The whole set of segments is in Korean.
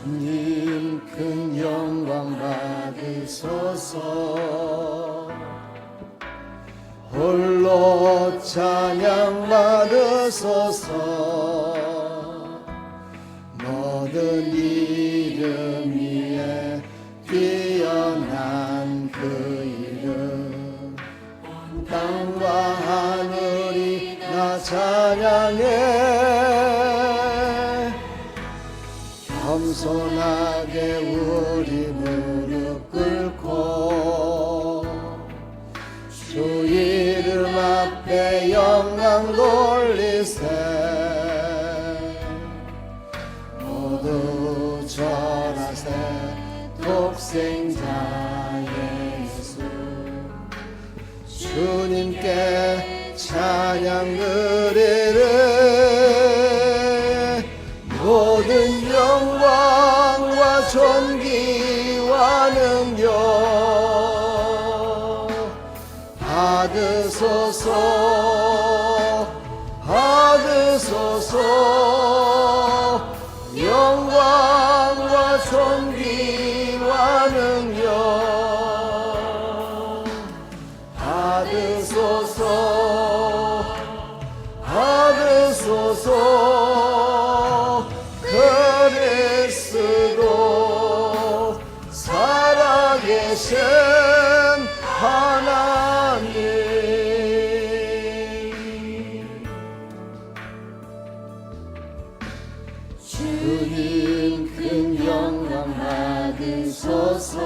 주님 큰 영광 받으소서. 홀로 찬양 받으소서. 모든 이름 위에 뛰어난 그 이름, 땅과 하늘이 나 찬양해. 겸손하게 우리 무릎 꿇고 주 이름 앞에 영광 돌리세. 모두 절하세. 독생자 예수 주님께 찬양 드리네. 모든 영광과 존귀와 능력 받으소서. 받으소서. 영광과 존귀와 능력 받으소서. 받으소서. 그리스도 살아계신 하나님. 주님 큰 영광 받으소서.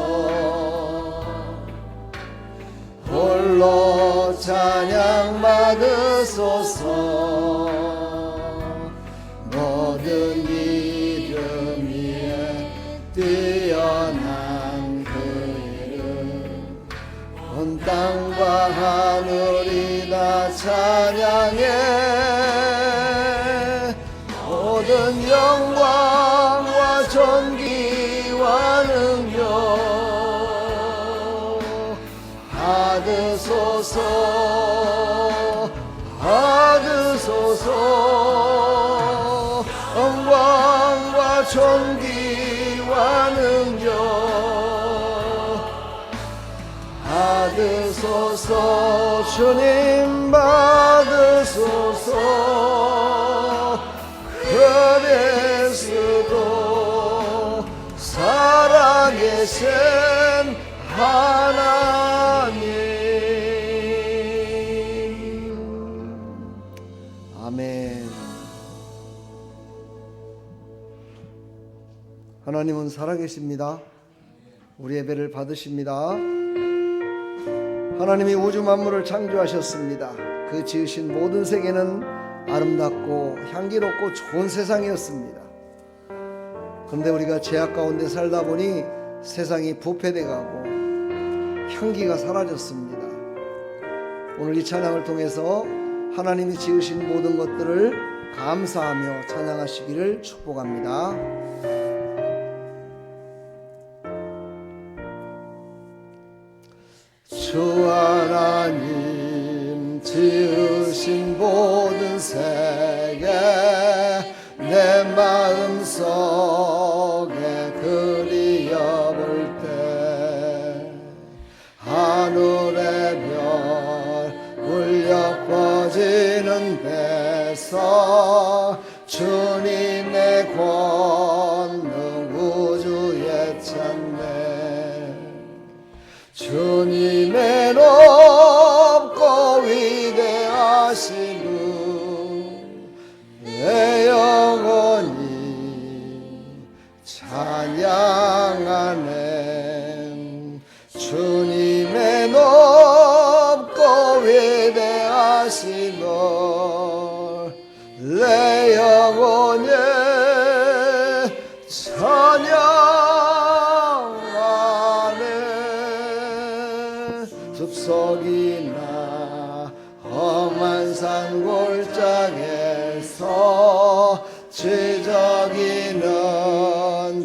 홀로 찬양 받으소서. 모든 이름 위에 뛰어난 그 이름, 온 땅과 하늘이 다 찬양해. 모든 영광과 존귀와 능력 받으소서. 받으소서. 영광과 존귀와 능력 받으소서. 주님 받으소서. 그리스도 살아계신 하나님. 아멘. 하나님은 살아계십니다. 우리 예배를 받으십니다. 하나님이 우주 만물을 창조하셨습니다. 그 지으신 모든 세계는 아름답고 향기롭고 좋은 세상이었습니다. 그런데 우리가 죄악 가운데 살다 보니 세상이 부패돼 가고 향기가 사라졌습니다. 오늘 이 찬양을 통해서 하나님이 지으신 모든 것들을 감사하며 찬양하시기를 축복합니다. 주 하나님 지으신 모든 세계 내 마음속에 그리워볼 때 하늘의 별 울려 퍼지는 데서 주님의 권능 우주에 찬네. 주님의 높고 위대하심을 내 영혼이 찬양하네. 주님의 높고 위대하심을 내 영혼이 찬양하네. 숲속이나 험한 산 골짜기에서 지저귀는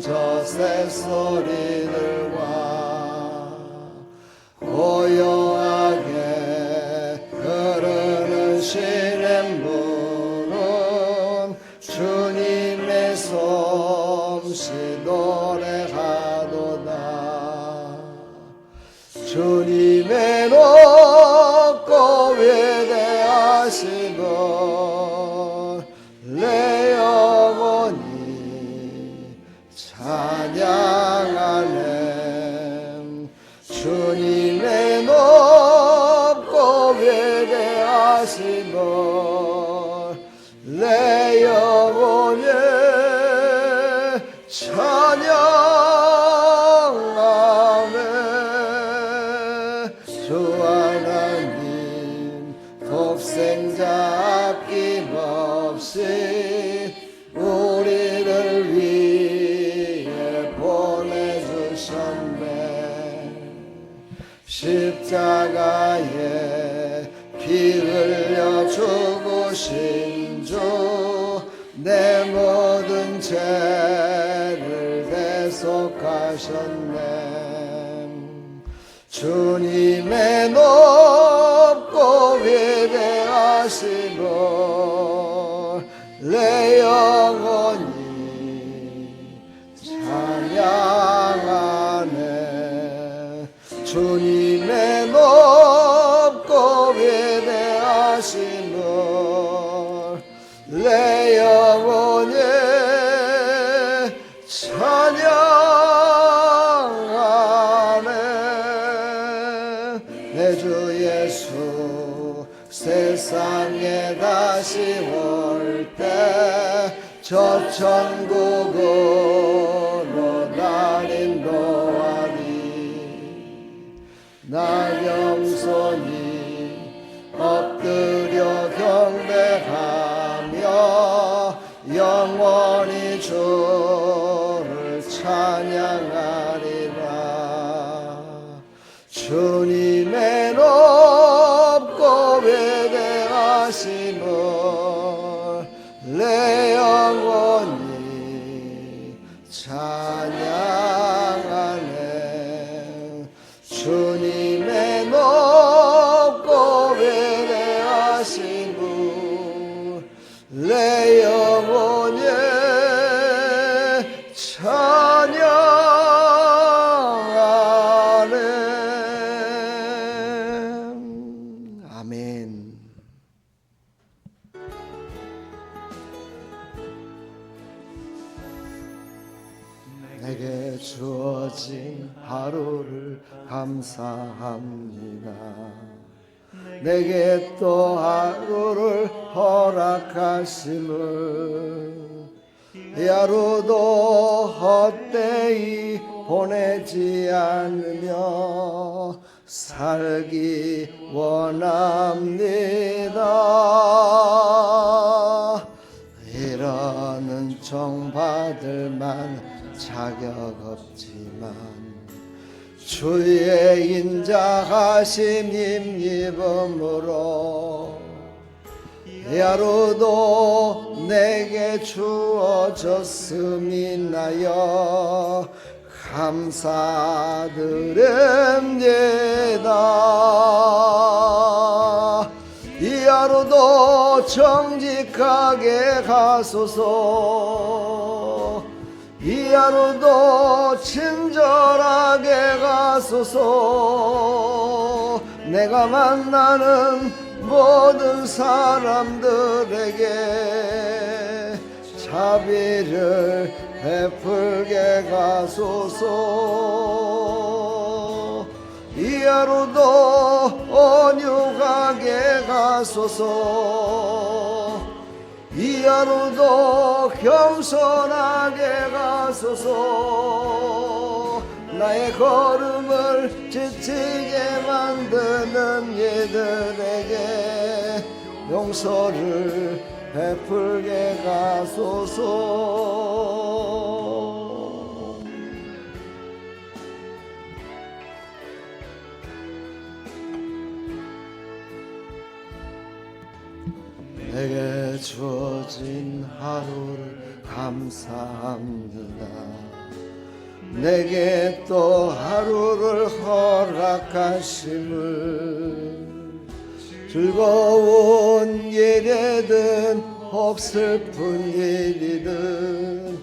저 새소리들과 고요하게 흐르는 시냇물은 주님의 솜씨도 노래하도다. 주님의 높고 위대하심을 내 영혼이 찬양하네. 주님의 높고 위대하심을 내 영혼이 찬양하네. 주 하나님 독생자 아낌없이 우리를 위해 보내주셨네. 십자가에 피 흘려 죽으신 주 내 모든 죄를 대속하셨네. 주님의 높고 위대하심을 내 영혼이 찬양하네. 주님의 높고 위대하심을 내 영혼이 찬양하네. 내 주 예수 세상에 다시 올 때 저 천국으로 날 인도하리. 나 영손이 엎드려 경배하며 영원히 주를 찬양하리라. 주님의 높고 위대하심을 내 영혼이 찬양하네. 주님의 높고 위대하심을 내 영혼이 찬양하네. 아멘. 내게 주어진 하루를 감사합니다. 내게 또 하루를 허락하심을 이 하루도 헛되이 보내지 않으며 살기 원합니다. 이런 은총 받을 만 자격 없지만 주의 인자하심 힘입음으로 이 하루도 내게 주어졌음이 나여 감사드립니다. 이 하루도 정직하게 가소서. 이 하루도 친절하게 가소서. 내가 만나는 모든 사람들에게 자비를 베풀게 가소서. 이 하루도 온유하게 가소서. 이 하루도 겸손하게 가소서. 나의 걸음을 지치게 만드는 이들에게 용서를 베풀게 가소서. 내게 주어진 하루를 감사합니다. 내게 또 하루를 허락하심을 즐거운 일이든 혹 슬픈 일이든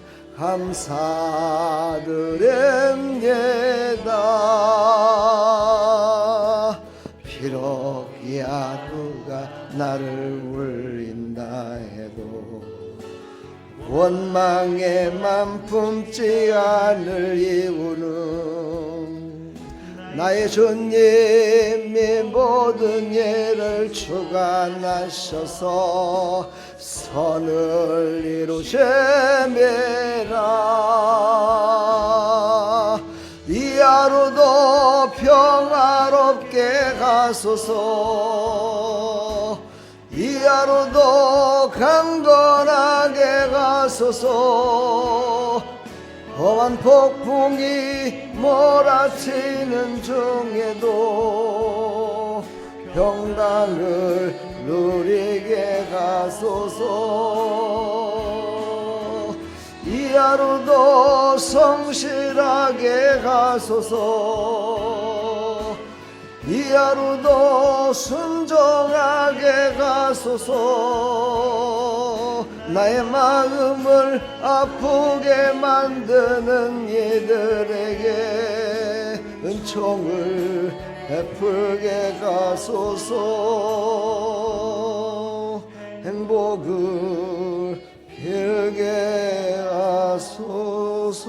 감사드립니다. 비록 이 하루가 나를 울린다 해도 원망에만 품지 않을 이유는 나의 주님이 모든 일을 주관하셔서 선을 이루심이라. 이 하루도 평화롭게 가소서. 이 하루도 강건하게 가소서. 험한 폭풍이 몰아치는 중에도 평강을 누리게 가소서. 이 하루도 성실하게 가소서. 이 하루도 순종하게 가소서. 나의 마음을 아프게 만드는 이들에게 은총을 베풀게 가소서. 행복을 빌게 하소서.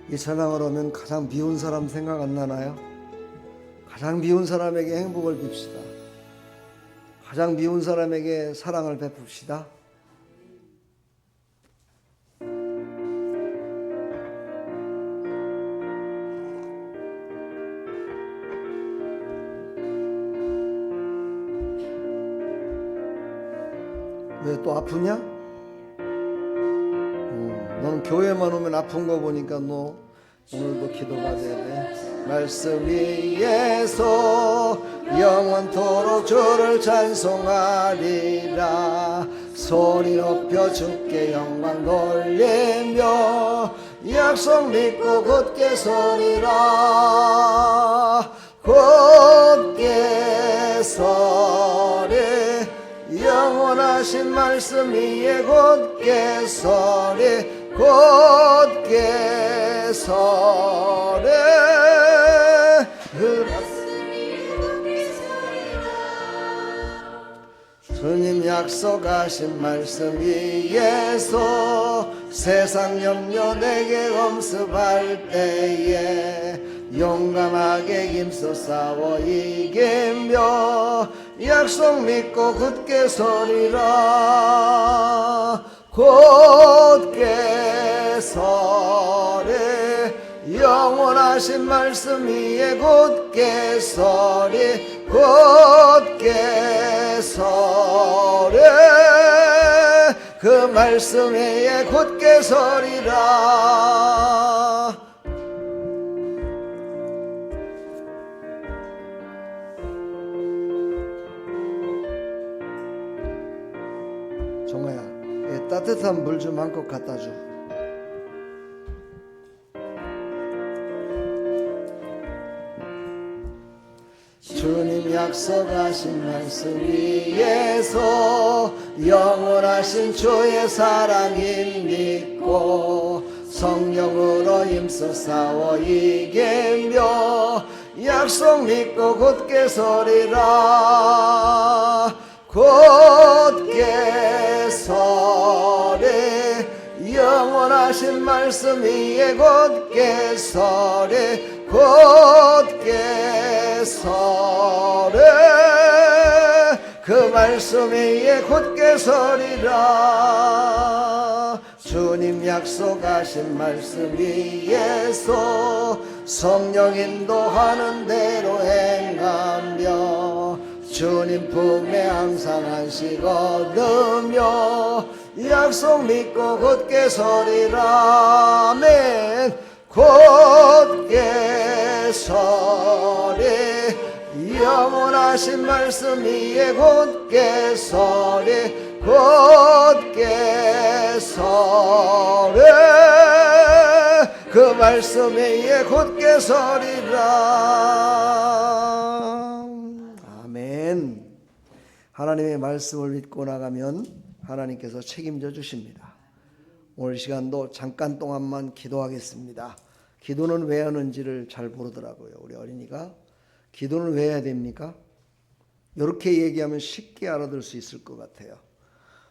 이 찬양을 하면 가장 미운 사람 생각 안 나나요? 가장 미운 사람에게 행복을 빕시다. 가장 미운 사람에게 사랑을 베풉시다. 왜 또 아프냐? 넌 교회만 오면 아픈 거 보니까 너 오늘도 기도받아야 돼. 말씀 위에서 영원토록 주를 찬송하리라. 소리 높여 주께 영광 돌리며 약속 믿고 굳게 서리라. 굳게 서리. 영원하신 말씀 위에 굳게 서리. 굳게 서리. 주님 약속하신 말씀 위에서 세상 염려 내게 엄습할 때에 용감하게 힘써 싸워 이기며 약속 믿고 굳게 서리라. 굳게 서리. 영원하신 말씀 위에 굳게 서리. 굳게 서리. 그 말씀 위에 굳게 서리라. 정아야, 따뜻한 물 좀 한 컵 갖다 줘. 주님 약속하신 말씀 위에서 영원하신 주의 사랑이 믿고 성령으로 힘써 싸워 이기며 약속 믿고 굳게 서리라. 굳게 서리. 영원하신 말씀 위에 굳게 서리. 굳게 서리. 그 말씀 위에 굳게 서리라. 주님 약속하신 말씀 위에서 성령 인도하는 대로 행하며 주님 품에 항상 안식 얻으며 약속 믿고 굳게 서리라. 아멘. 굳게 서리. 영원하신 말씀 위에 굳게 서리. 굳게 서리. 그 말씀 위에 굳게 서리라. 아멘. 하나님의 말씀을 믿고 나가면 하나님께서 책임져 주십니다. 오늘 시간도 잠깐 동안만 기도하겠습니다. 기도는 왜 하는지를 잘 모르더라고요. 우리 어린이가. 기도는 왜 해야 됩니까? 이렇게 얘기하면 쉽게 알아들 수 있을 것 같아요.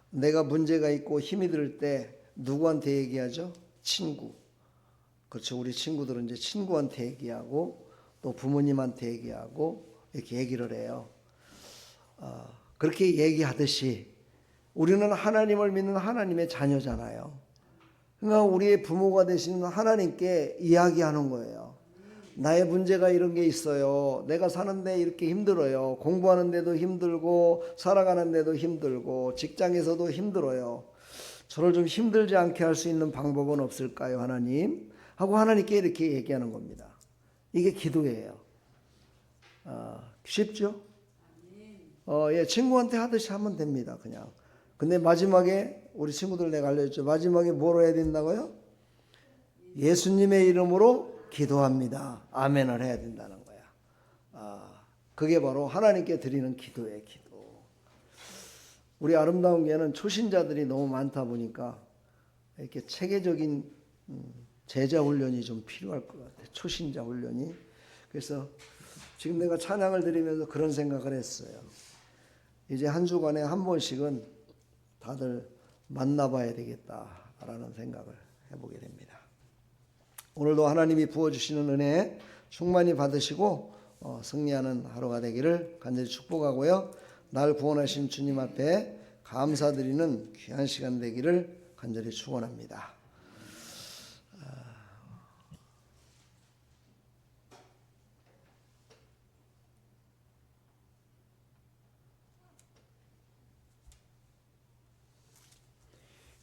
내가 문제가 있고 힘이 들 때 누구한테 얘기하죠? 친구. 그렇죠. 우리 친구들은 이제 친구한테 얘기하고 또 부모님한테 얘기하고 이렇게 얘기를 해요. 그렇게 얘기하듯이 우리는 하나님을 믿는 하나님의 자녀잖아요. 그러니까 우리의 부모가 되시는 하나님께 이야기하는 거예요. 나의 문제가 이런 게 있어요. 내가 사는데 이렇게 힘들어요. 공부하는데도 힘들고 살아가는데도 힘들고 직장에서도 힘들어요. 저를 좀 힘들지 않게 할 수 있는 방법은 없을까요, 하나님? 하고 하나님께 이렇게 얘기하는 겁니다. 이게 기도예요. 쉽죠? 예, 친구한테 하듯이 하면 됩니다. 그냥. 근데 마지막에 우리 친구들 내가 알려줬죠. 마지막에 뭐로 해야 된다고요? 예수님의 이름으로 기도합니다. 아멘을 해야 된다는 거야. 그게 바로 하나님께 드리는 기도예요. 기도. 우리 아름다운 교회는 초신자들이 너무 많다 보니까 이렇게 체계적인 제자 훈련이 좀 필요할 것 같아요. 초신자 훈련이. 그래서 지금 내가 찬양을 드리면서 그런 생각을 했어요. 이제 한 주간에 한 번씩은 다들 만나봐야 되겠다라는 생각을 해보게 됩니다. 오늘도 하나님이 부어주시는 은혜 충만히 받으시고 승리하는 하루가 되기를 간절히 축복하고요. 날 구원하신 주님 앞에 감사드리는 귀한 시간 되기를 간절히 축원합니다.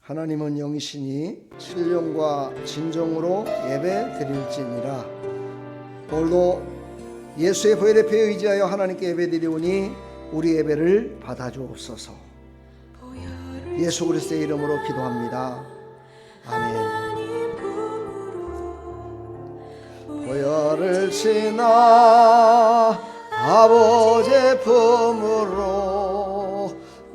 하나님은 영이시니 신령과 진정으로 예배 드릴지니라. 오늘도 예수의 보혈의 피에 의지하여 하나님께 예배 드리오니 우리 예배를 받아주옵소서. 예수 그리스도의 이름으로 기도합니다. 아멘. 보혈을 지나 아버지의 품으로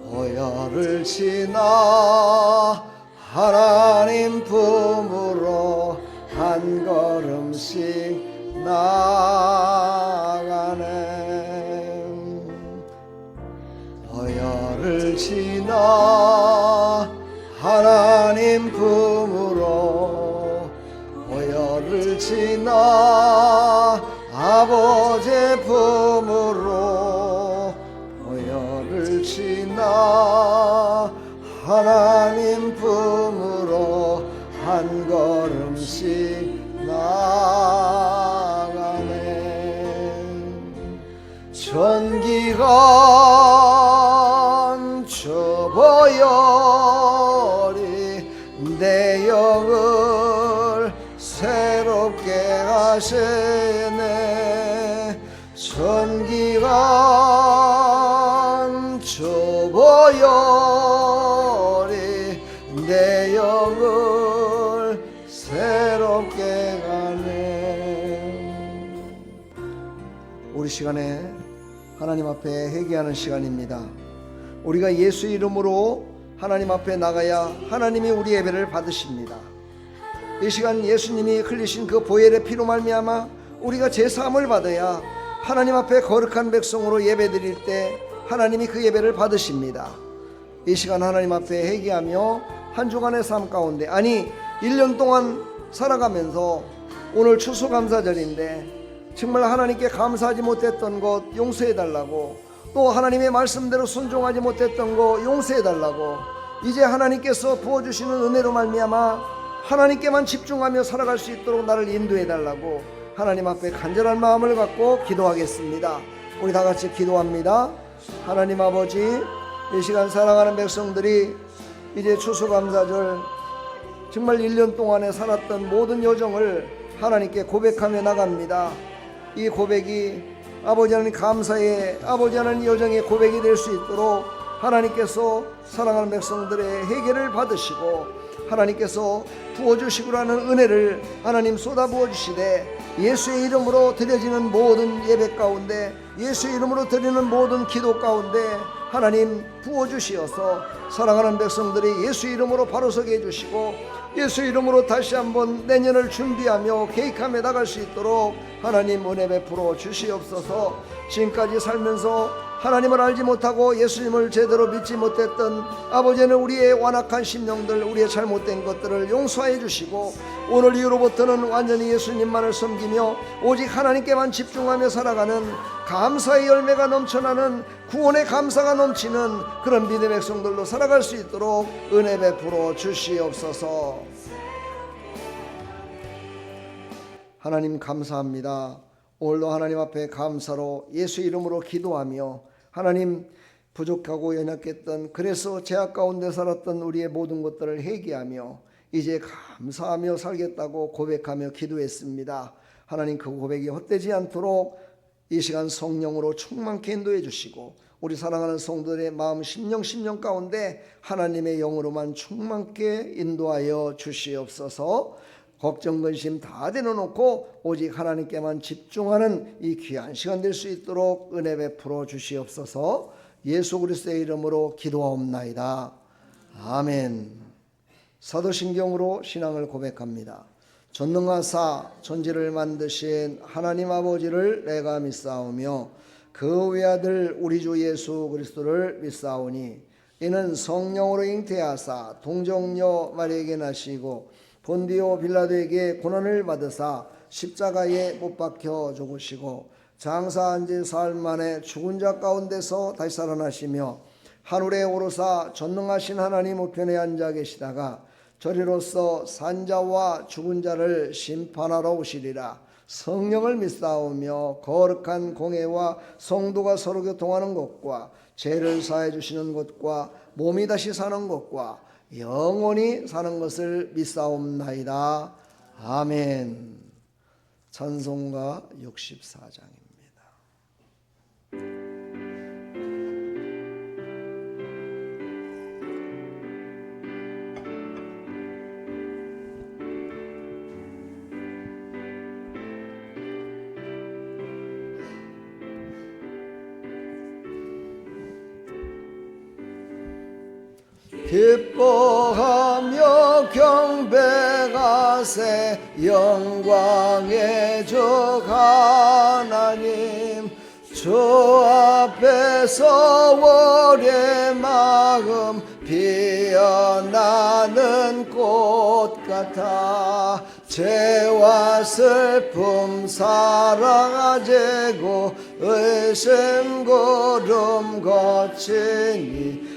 보혈을 지나 하나님 품으로 한 걸음씩 나아가네. 보혈을 지나 하나님 품으로 보혈을 지나 아버지의 품으로 보혈을 지나 하나님 품으로 한 걸음씩 나아가네. 전기간 저 보혈이 내 영을 새롭게 하시네. 전기간 저 보혈이 내 영을 새롭게 가네. 우리 시간에 하나님 앞에 회개하는 시간입니다. 우리가 예수 이름으로 하나님 앞에 나가야 하나님이 우리 예배를 받으십니다. 이 시간 예수님이 흘리신 그 보혈의 피로 말미암아 우리가 제사함을 받아야 하나님 앞에 거룩한 백성으로 예배드릴 때 하나님이 그 예배를 받으십니다. 이 시간 하나님 앞에 회개하며 한 주간의 삶 가운데, 아니 1년 동안 살아가면서 오늘 추수감사절인데 정말 하나님께 감사하지 못했던 것 용서해달라고, 또 하나님의 말씀대로 순종하지 못했던 것 용서해달라고, 이제 하나님께서 부어주시는 은혜로 말미암아 하나님께만 집중하며 살아갈 수 있도록 나를 인도해달라고 하나님 앞에 간절한 마음을 갖고 기도하겠습니다. 우리 다 같이 기도합니다. 하나님 아버지, 이 시간 사랑하는 백성들이 이제 추수감사절 정말 1년 동안에 살았던 모든 여정을 하나님께 고백하며 나갑니다. 이 고백이 아버지 하나님 감사의, 아버지 하나님 여정의 고백이 될 수 있도록 하나님께서 사랑하는 백성들의 회개를 받으시고 하나님께서 부어주시고라는 은혜를 하나님 쏟아부어 주시되 예수의 이름으로 드려지는 모든 예배 가운데 예수 이름으로 드리는 모든 기도 가운데 하나님 부어주시어서 사랑하는 백성들이 예수 이름으로 바로 서게 해주시고 예수 이름으로 다시 한번 내년을 준비하며 계획하며 나갈 수 있도록 하나님 은혜 베풀어 주시옵소서. 지금까지 살면서 하나님을 알지 못하고 예수님을 제대로 믿지 못했던 아버지는 우리의 완악한 심령들, 우리의 잘못된 것들을 용서해 주시고 오늘 이후로부터는 완전히 예수님만을 섬기며 오직 하나님께만 집중하며 살아가는 감사의 열매가 넘쳐나는 구원의 감사가 넘치는 그런 믿음의 백성들로 살아갈 수 있도록 은혜 베풀어 주시옵소서. 하나님 감사합니다. 오늘도 하나님 앞에 감사로 예수 이름으로 기도하며 하나님 부족하고 연약했던 그래서 죄악 가운데 살았던 우리의 모든 것들을 회개하며 이제 감사하며 살겠다고 고백하며 기도했습니다. 하나님 그 고백이 헛되지 않도록 이 시간 성령으로 충만케 인도해 주시고 우리 사랑하는 성도들의 마음 심령 가운데 하나님의 영으로만 충만케 인도하여 주시옵소서. 걱정 근심 다 내려놓고 오직 하나님께만 집중하는 이 귀한 시간 될 수 있도록 은혜 베풀어 주시옵소서. 예수 그리스도의 이름으로 기도하옵나이다. 아멘. 사도신경으로 신앙을 고백합니다. 전능하사 천지를 만드신 하나님 아버지를 내가 믿사오며 그 외아들 우리 주 예수 그리스도를 믿사오니 이는 성령으로 잉태하사 동정녀 마리아에게 나시고 본디오 빌라도에게 고난을 받으사 십자가에 못 박혀 죽으시고 장사한 지 사흘 만에 죽은 자 가운데서 다시 살아나시며 하늘에 오르사 전능하신 하나님 우편에 앉아 계시다가 저리로서 산자와 죽은 자를 심판하러 오시리라. 성령을 믿사오며 거룩한 공회와 성도가 서로 교통하는 것과 죄를 사해 주시는 것과 몸이 다시 사는 것과 영원히 사는 것을 믿사옵나이다. 아멘. 찬송가 64장입니다. 기뻐하며 경배하세 영광의 주 하나님 주 앞에서 우리의 마음 피어나는 꽃 같아 죄와 슬픔 사랑하제고 의심 구름 거치니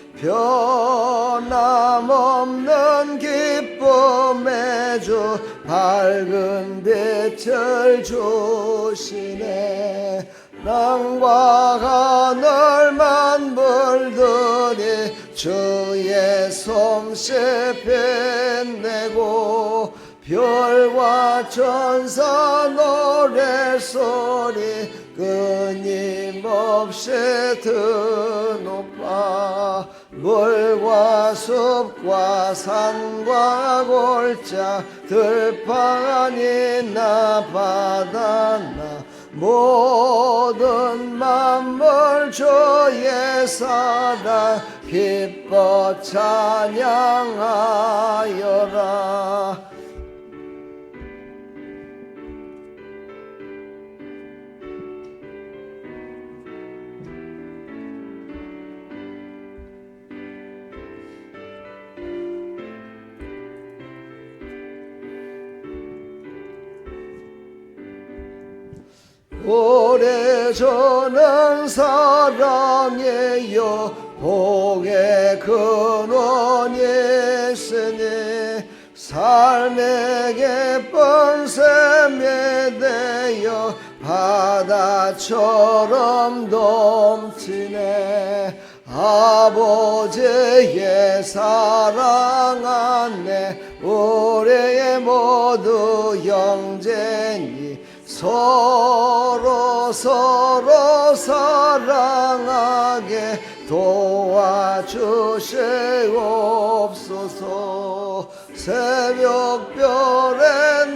변함없는 기쁨의 주 밝은 빛을 주시네. 땅과 하늘 만물들이 주의 솜씨 빛내고 별과 천사 노래소리 끊임없이 드높아 물과 숲과 산과 골짜 들판이나 바다나 모든 만물 주의 사랑 기뻐 찬양하여라. 오래전은 사랑이요 복의 근원이 있으니 삶의 기쁜 샘이 되어 바다처럼 넘치네. 아버지의 사랑 안에 우리의 모두 형제니 서로 사랑하게 도와주시옵소서. 새벽별의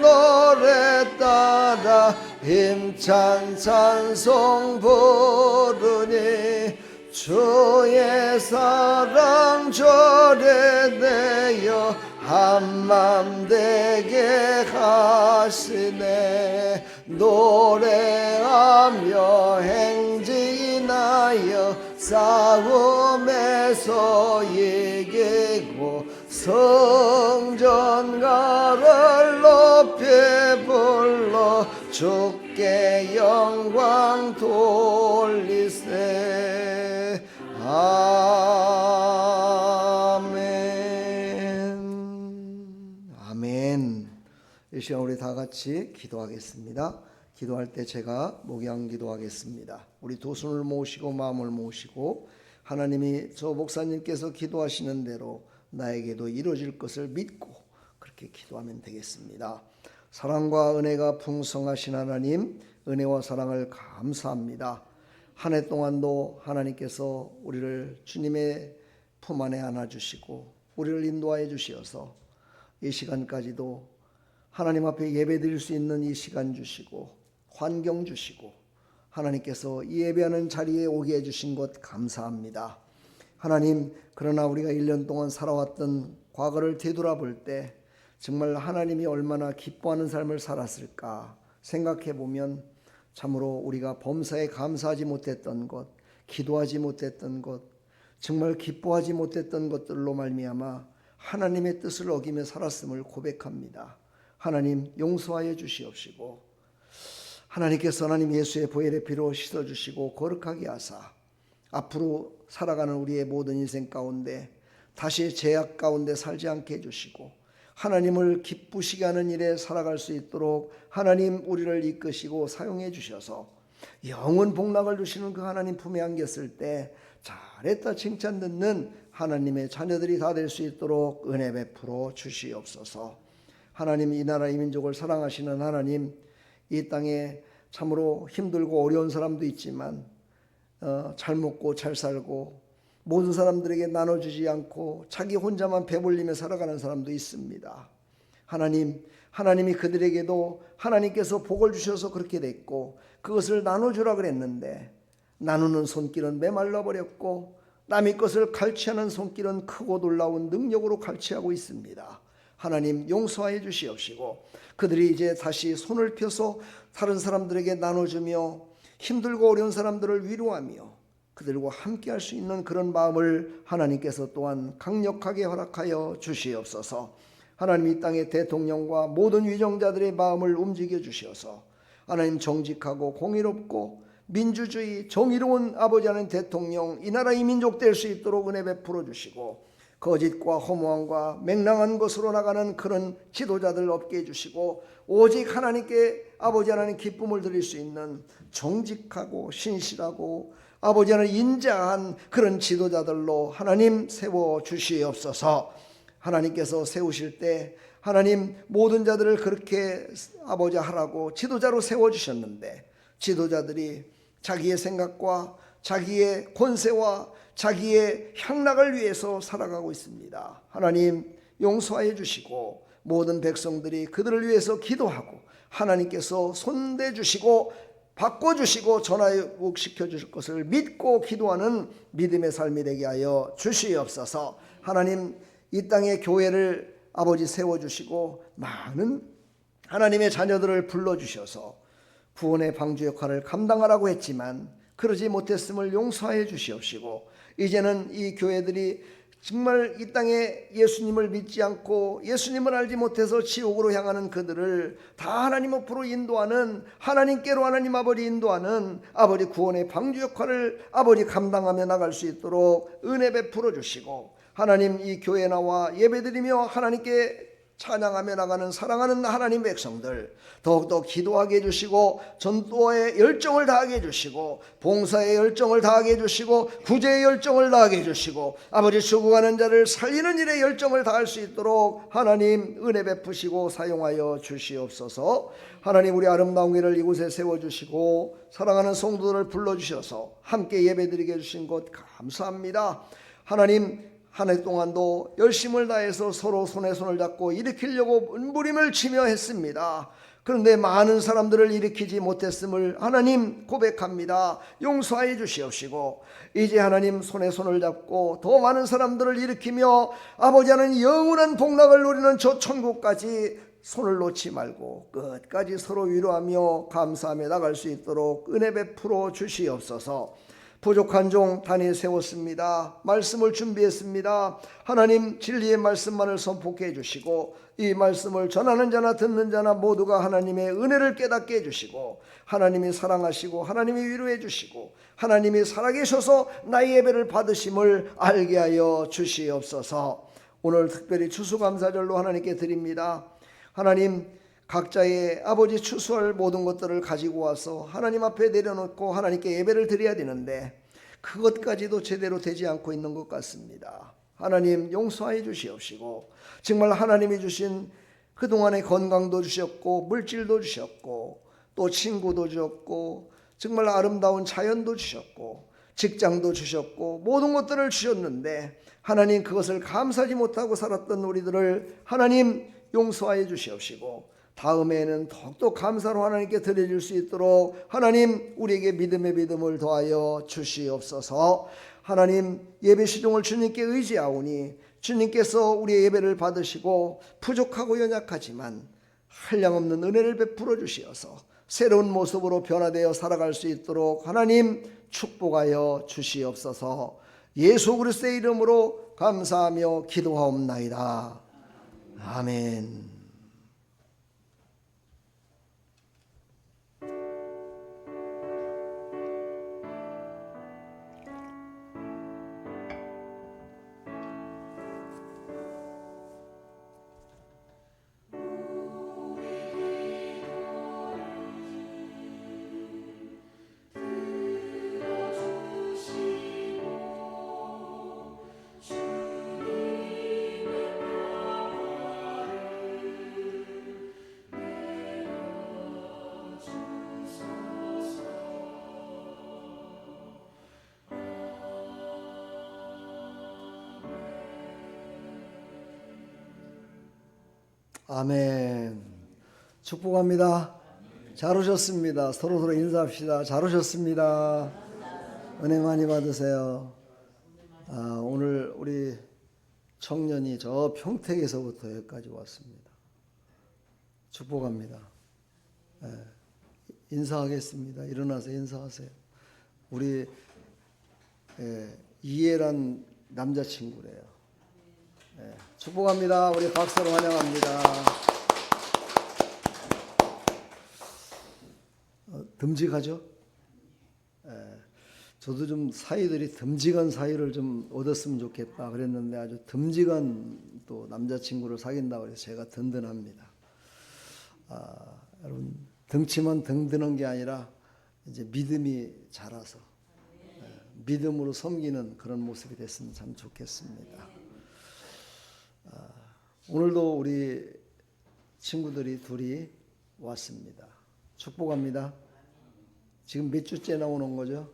노래 따라 힘찬 찬송 부르니 주의 사랑 절에되어 한맘 되게 하시네. 노래하며 행진하여 싸움에서 이기고 성전가를 높이 불러 주께 영광 돌리세. 아멘. 아멘. 이 시간 우리 다 같이 기도하겠습니다. 기도할 때 제가 목양 기도하겠습니다. 우리 두 손을 모으시고 마음을 모으시고 하나님이 저 목사님께서 기도하시는 대로 나에게도 이루어질 것을 믿고 그렇게 기도하면 되겠습니다. 사랑과 은혜가 풍성하신 하나님, 은혜와 사랑을 감사합니다. 한 해 동안도 하나님께서 우리를 주님의 품 안에 안아주시고 우리를 인도하여 주시어서 이 시간까지도 하나님 앞에 예배드릴 수 있는 이 시간 주시고 환경 주시고 하나님께서 이 예배하는 자리에 오게 해주신 것 감사합니다. 하나님, 그러나 우리가 1년 동안 살아왔던 과거를 되돌아볼 때 정말 하나님이 얼마나 기뻐하는 삶을 살았을까 생각해 보면 참으로 우리가 범사에 감사하지 못했던 것, 기도하지 못했던 것, 정말 기뻐하지 못했던 것들로 말미암아 하나님의 뜻을 어기며 살았음을 고백합니다. 하나님 용서하여 주시옵시고 하나님께서 하나님 예수의 보혈의 피로 씻어주시고 거룩하게 하사 앞으로 살아가는 우리의 모든 인생 가운데 다시 죄악 가운데 살지 않게 해주시고 하나님을 기쁘시게 하는 일에 살아갈 수 있도록 하나님 우리를 이끄시고 사용해 주셔서 영원 복락을 주시는 그 하나님 품에 안겼을 때 잘했다 칭찬 듣는 하나님의 자녀들이 다 될 수 있도록 은혜 베풀어 주시옵소서. 하나님, 이 나라 이 민족을 사랑하시는 하나님, 이 땅에 참으로 힘들고 어려운 사람도 있지만 잘 먹고 잘 살고 모든 사람들에게 나눠주지 않고 자기 혼자만 배불리며 살아가는 사람도 있습니다. 하나님, 하나님이 그들에게도 하나님께서 복을 주셔서 그렇게 됐고 그것을 나눠주라 그랬는데 나누는 손길은 메말라 버렸고 남의 것을 갈취하는 손길은 크고 놀라운 능력으로 갈취하고 있습니다. 하나님 용서하여 주시옵시고 그들이 이제 다시 손을 펴서 다른 사람들에게 나눠주며 힘들고 어려운 사람들을 위로하며 그들과 함께 할 수 있는 그런 마음을 하나님께서 또한 강력하게 허락하여 주시옵소서. 하나님, 이 땅의 대통령과 모든 위정자들의 마음을 움직여 주셔서 하나님 정직하고 공의롭고 민주주의 정의로운 아버지 하나님 대통령, 이 나라 이 민족 될 수 있도록 은혜 베풀어 주시고 거짓과 허무함과 맹랑한 것으로 나가는 그런 지도자들 없게 해주시고 오직 하나님께 아버지 하나님 기쁨을 드릴 수 있는 정직하고 신실하고 아버지 하나님 인자한 그런 지도자들로 하나님 세워주시옵소서. 하나님께서 세우실 때 하나님 모든 자들을 그렇게 아버지 하라고 지도자로 세워주셨는데 지도자들이 자기의 생각과 자기의 권세와 자기의 향락을 위해서 살아가고 있습니다. 하나님 용서하여 주시고 모든 백성들이 그들을 위해서 기도하고 하나님께서 손대주시고 바꿔주시고 전화위복시켜 주실 것을 믿고 기도하는 믿음의 삶이 되게 하여 주시옵소서. 하나님, 이 땅의 교회를 아버지 세워주시고 많은 하나님의 자녀들을 불러주셔서 구원의 방주 역할을 감당하라고 했지만 그러지 못했음을 용서하여 주시옵시고 이제는 이 교회들이 정말 이 땅에 예수님을 믿지 않고 예수님을 알지 못해서 지옥으로 향하는 그들을 다 하나님 앞으로 인도하는, 하나님께로 하나님 아버지 인도하는 아버지 구원의 방주 역할을 아버지 감당하며 나갈 수 있도록 은혜 베풀어 주시고 하나님, 이 교회에 나와 예배드리며 하나님께 찬양하며 나가는 사랑하는 하나님 백성들 더욱더 기도하게 해주시고 전도의 열정을 다하게 해주시고 봉사의 열정을 다하게 해주시고 구제의 열정을 다하게 해주시고 아버지 죽어가는 자를 살리는 일에 열정을 다할 수 있도록 하나님 은혜 베푸시고 사용하여 주시옵소서. 하나님, 우리 아름다운 교회를 이곳에 세워주시고 사랑하는 성도들을 불러주셔서 함께 예배드리게 해주신 것 감사합니다. 하나님, 한 해 동안도 열심을 다해서 서로 손에 손을 잡고 일으키려고 몸부림을 치며 했습니다. 그런데 많은 사람들을 일으키지 못했음을 하나님 고백합니다. 용서해 주시옵시고 이제 하나님 손에 손을 잡고 더 많은 사람들을 일으키며 아버지 하나님 영원한 복락을 누리는 저 천국까지 손을 놓지 말고 끝까지 서로 위로하며 감사하며 나갈 수 있도록 은혜 베풀어 주시옵소서. 부족한 종 단에 세웠습니다. 말씀을 준비했습니다. 하나님 진리의 말씀만을 선포해 주시고 이 말씀을 전하는 자나 듣는 자나 모두가 하나님의 은혜를 깨닫게 해주시고 하나님이 사랑하시고 하나님이 위로해 주시고 하나님이 살아계셔서 나의 예배를 받으심을 알게 하여 주시옵소서. 오늘 특별히 추수감사절로 하나님께 드립니다. 하나님 각자의 아버지 추수할 모든 것들을 가지고 와서 하나님 앞에 내려놓고 하나님께 예배를 드려야 되는데 그것까지도 제대로 되지 않고 있는 것 같습니다. 하나님 용서해 주시옵시고 정말 하나님이 주신 그동안의 건강도 주셨고 물질도 주셨고 또 친구도 주셨고 정말 아름다운 자연도 주셨고 직장도 주셨고 모든 것들을 주셨는데 하나님 그것을 감사하지 못하고 살았던 우리들을 하나님 용서해 주시옵시고 다음에는 더욱더 감사로 하나님께 드려질 수 있도록 하나님 우리에게 믿음의 믿음을 더하여 주시옵소서. 하나님 예배 시종을 주님께 의지하오니 주님께서 우리의 예배를 받으시고 부족하고 연약하지만 한량없는 은혜를 베풀어 주시어서 새로운 모습으로 변화되어 살아갈 수 있도록 하나님 축복하여 주시옵소서. 예수 그리스도의 이름으로 감사하며 기도하옵나이다. 아멘. 아멘. 축복합니다. 잘 오셨습니다. 서로 인사합시다. 잘 오셨습니다. 은혜 많이 받으세요. 오늘 우리 청년이 저 평택에서부터 여기까지 왔습니다. 축복합니다. 인사하겠습니다. 일어나서 인사하세요. 우리 이해란 남자친구래요. 축복합니다. 우리 박수로 환영합니다. 듬직하죠? 저도 좀 사이들이 듬직한 사이를 좀 얻었으면 좋겠다 그랬는데 아주 듬직한 또 남자친구를 사귄다고 해서 제가 든든합니다. 여러분 덩치만 든든한 게 아니라 이제 믿음이 자라서 믿음으로 섬기는 그런 모습이 됐으면 참 좋겠습니다. 오늘도 우리 친구들이 둘이 왔습니다. 축복합니다. 지금 몇 주째 나오는 거죠?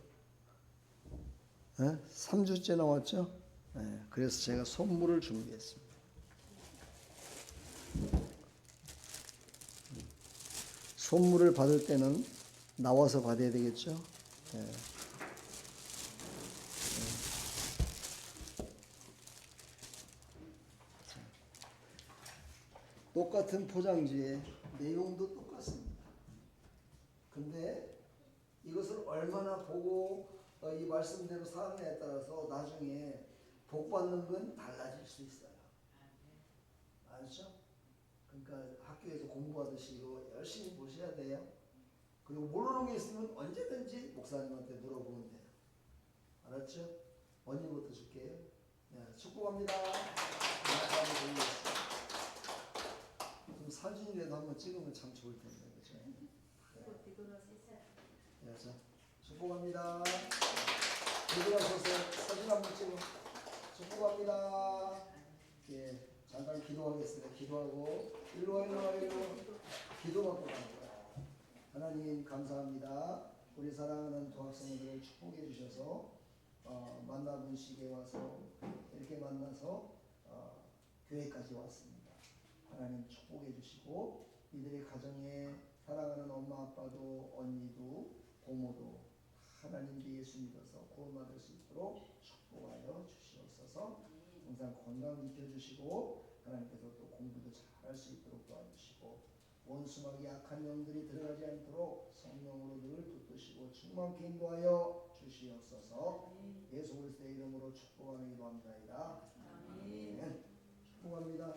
3주째 나왔죠? 그래서 제가 선물을 준비했습니다. 선물을 받을 때는 나와서 받아야 되겠죠? 똑같은 포장지에 내용도 똑같습니다. 근데 이것을 얼마나 보고 이 말씀대로 사느냐에 따라서 나중에 복 받는 건 달라질 수 있어요. 알죠? 그러니까 학교에서 공부하듯이 이거 열심히 보셔야 돼요. 그리고 모르는 게 있으면 언제든지 목사님한테 물어보면 돼요. 알았죠? 언니부터 줄게요. 축복합니다. 좀 사진이라도 한번 찍으면 참 좋을 텐데, 그렇죠? 자, 축복합니다. 뒤돌아서서 사진 한번 찍어. 축복합니다. 잠깐 기도하겠습니다. 기도하고 일로 와. 기도받고 가는 거야. 하나님 감사합니다. 우리 사랑하는 두 학생들을 축복해 주셔서 만나본 시기에 와서 이렇게 만나서 교회까지 왔습니다. 하나님 축복해 주시고 이들의 가정에 사랑하는 엄마 아빠도 언니도 고모도 하나님 예수 믿어서 구원받을 수 있도록 축복하여 주시옵소서. 항상 건강 지켜주시고 하나님께서 또 공부도 잘할 수 있도록 도와주시고 원수막이 악한 영들이 들어가지 않도록 성령으로 늘 붙드시고 충만케 인도하여 주시옵소서. 예수 그리스도의 이름으로 축복하며 기도합나이다. 아멘. 축복합니다.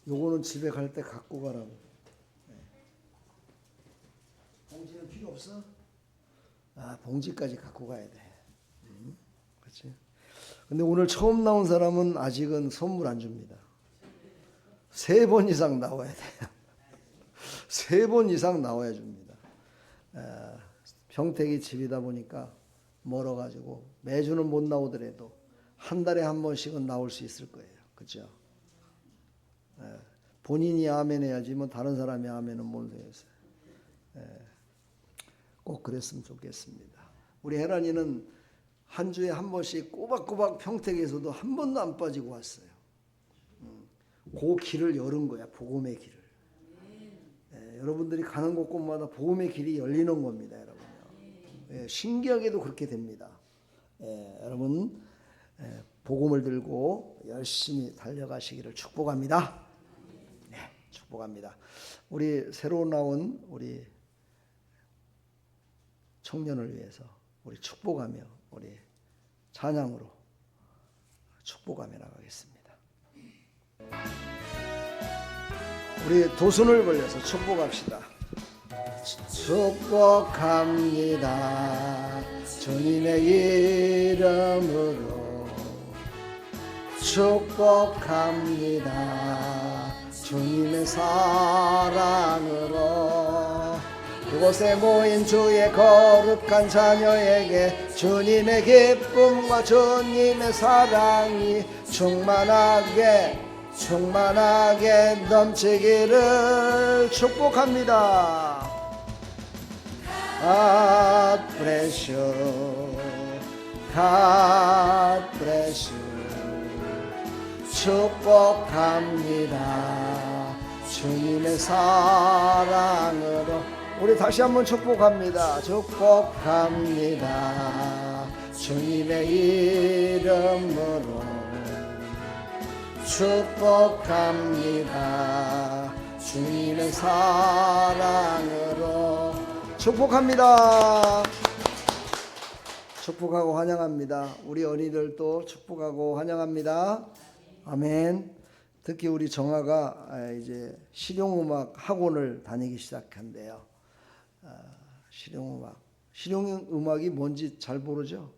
요거는 집에 갈 때 갖고 가라고. 봉지는 필요 없어? 아, 봉지까지 갖고 가야 돼. 그렇지? 근데 오늘 처음 나온 사람은 아직은 선물 안 줍니다. 3번 이상 나와야 돼요. 3번 이상 나와야 줍니다. 평택이 집이다 보니까 멀어가지고 매주는 못 나오더라도 한 달에 한 번씩은 나올 수 있을 거예요. 그렇죠? 본인이 아멘 해야지 뭐 다른 사람이 아멘은 못 해야겠어요. 꼭 그랬으면 좋겠습니다. 우리 혜란이는 한 주에 한 번씩 꼬박꼬박 평택에서도 한 번도 안 빠지고 왔어요. 그 길을 열은 거야. 복음의 길을. 여러분들이 가는 곳곳마다 복음의 길이 열리는 겁니다. 여러분요. 신기하게도 그렇게 됩니다. 여러분 복음을 들고 열심히 달려가시기를 축복합니다. 네, 축복합니다. 우리 새로 나온 우리 청년을 위해서 우리 축복하며 우리 찬양으로 축복하며 나가겠습니다. 우리 두 손을 벌려서 축복합시다. 축복합니다. 주님의 이름으로 축복합니다. 주님의 사랑으로 그곳에 모인 주의 거룩한 자녀에게 주님의 기쁨과 주님의 사랑이 충만하게 넘치기를 축복합니다. God bless you. God bless you. 축복합니다. 주님의 사랑으로 우리 다시 한번 축복합니다. 축복합니다. 주님의 이름으로 축복합니다. 주님의 사랑으로 축복합니다. 축복하고 환영합니다. 우리 어린이들도 축복하고 환영합니다. 아멘. 특히 우리 정아가 이제 실용음악 학원을 다니기 시작한대요. 실용음악이 뭔지 잘 모르죠?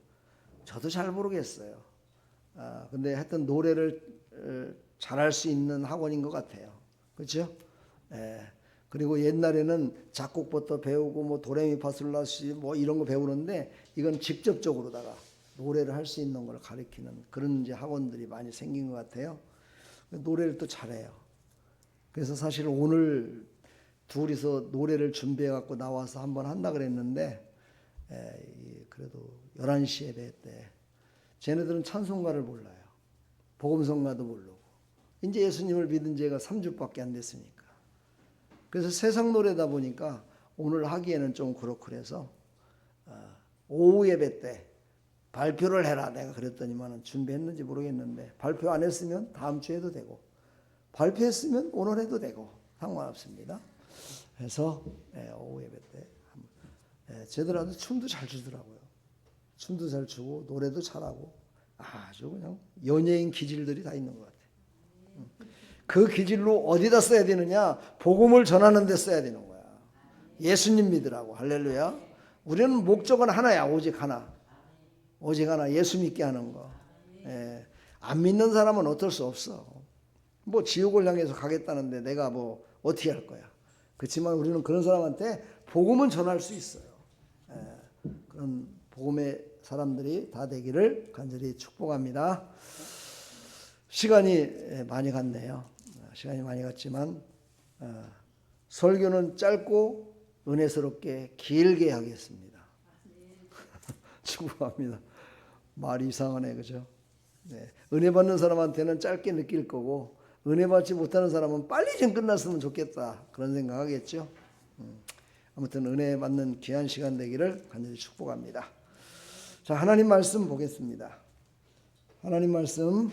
저도 잘 모르겠어요. 근데 하여튼 노래를 잘할 수 있는 학원인 것 같아요. 그렇죠? 그리고 옛날에는 작곡부터 배우고 뭐 도레미파솔라시 뭐 이런 거 배우는데 이건 직접적으로다가 노래를 할 수 있는 걸 가르치는 그런 이제 학원들이 많이 생긴 것 같아요. 노래를 또 잘해요. 그래서 사실 오늘 둘이서 노래를 준비해 갖고 나와서 한번 한다 그랬는데 그래도 11시 예배 때 쟤네들은 찬송가를 몰라요. 복음성가도 모르고 이제 예수님을 믿은 지가 3주밖에 안 됐으니까. 그래서 세상 노래다 보니까 오늘 하기에는 좀 그렇고 그래서 오후 예배 때 발표를 해라 내가 그랬더니만 준비했는지 모르겠는데 발표 안 했으면 다음 주에 해도 되고 발표했으면 오늘 해도 되고 상관없습니다. 그래서 오후 예배 때 쟤들한테 춤도 잘 추더라고요. 춤도 잘 추고 노래도 잘하고 아주 그냥 연예인 기질들이 다 있는 것 같아요. 그 기질로 어디다 써야 되느냐? 복음을 전하는 데 써야 되는 거야. 예수님 믿으라고. 할렐루야. 우리는 목적은 하나야. 오직 하나. 오직 하나. 예수 믿게 하는 거. 안 믿는 사람은 어쩔 수 없어. 뭐 지옥을 향해서 가겠다는데 내가 뭐 어떻게 할 거야. 그렇지만 우리는 그런 사람한테 복음은 전할 수 있어요. 그런 복음의 사람들이 다 되기를 간절히 축복합니다. 시간이 많이 갔네요. 시간이 많이 갔지만 설교는 짧고 은혜스럽게 길게 하겠습니다. 축복합니다. 말이 이상하네, 그죠? 네. 은혜 받는 사람한테는 짧게 느낄 거고 은혜 받지 못하는 사람은 빨리 좀 끝났으면 좋겠다 그런 생각하겠죠. 아무튼 은혜 받는 귀한 시간 되기를 간절히 축복합니다. 자, 하나님 말씀 보겠습니다. 하나님 말씀.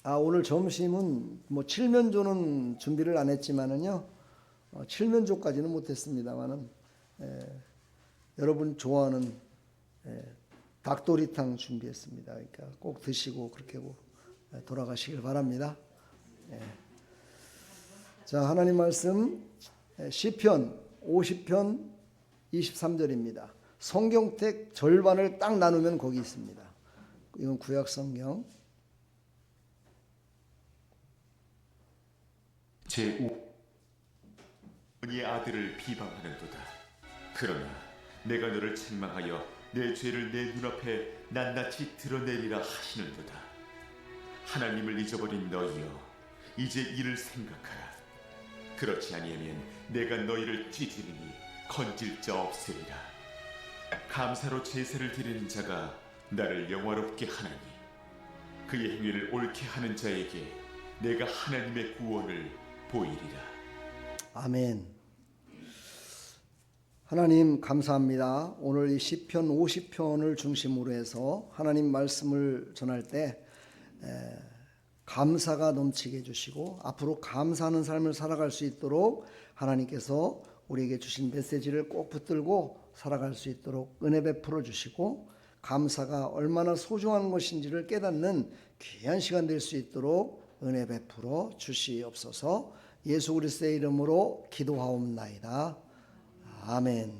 오늘 점심은 뭐 칠면조는 준비를 안 했지만은요, 칠면조까지는 못했습니다만은 여러분 좋아하는 닭도리탕 준비했습니다. 그러니까 꼭 드시고 그렇게 돌아가시길 바랍니다. 자, 하나님 말씀 시편 50편 23절입니다. 성경책 절반을 딱 나누면 거기 있습니다. 이건 구약 성경. 제5 네 아들을 비방하는도다. 그러나 내가 너를 책망하여 내 죄를 내 눈앞에 낱낱이 드러내리라 하시는도다. 하나님을 잊어버린 너희여, 이제 이를 생각하라. 그렇지 아니하면 내가 너희를 찢으리니 건질 자 없으리라. 감사로 제사를 드리는 자가 나를 영화롭게 하나니 그의 행위를 옳게 하는 자에게 내가 하나님의 구원을 보이리라. 아멘. 하나님 감사합니다. 오늘 이 시편 50편을 중심으로 해서 하나님 말씀을 전할 때 감사가 넘치게 해주시고 앞으로 감사하는 삶을 살아갈 수 있도록 하나님께서 우리에게 주신 메시지를 꼭 붙들고 살아갈 수 있도록 은혜 베풀어 주시고 감사가 얼마나 소중한 것인지를 깨닫는 귀한 시간 될 수 있도록 은혜 베풀어 주시옵소서. 예수 그리스도의 이름으로 기도하옵나이다. 아멘.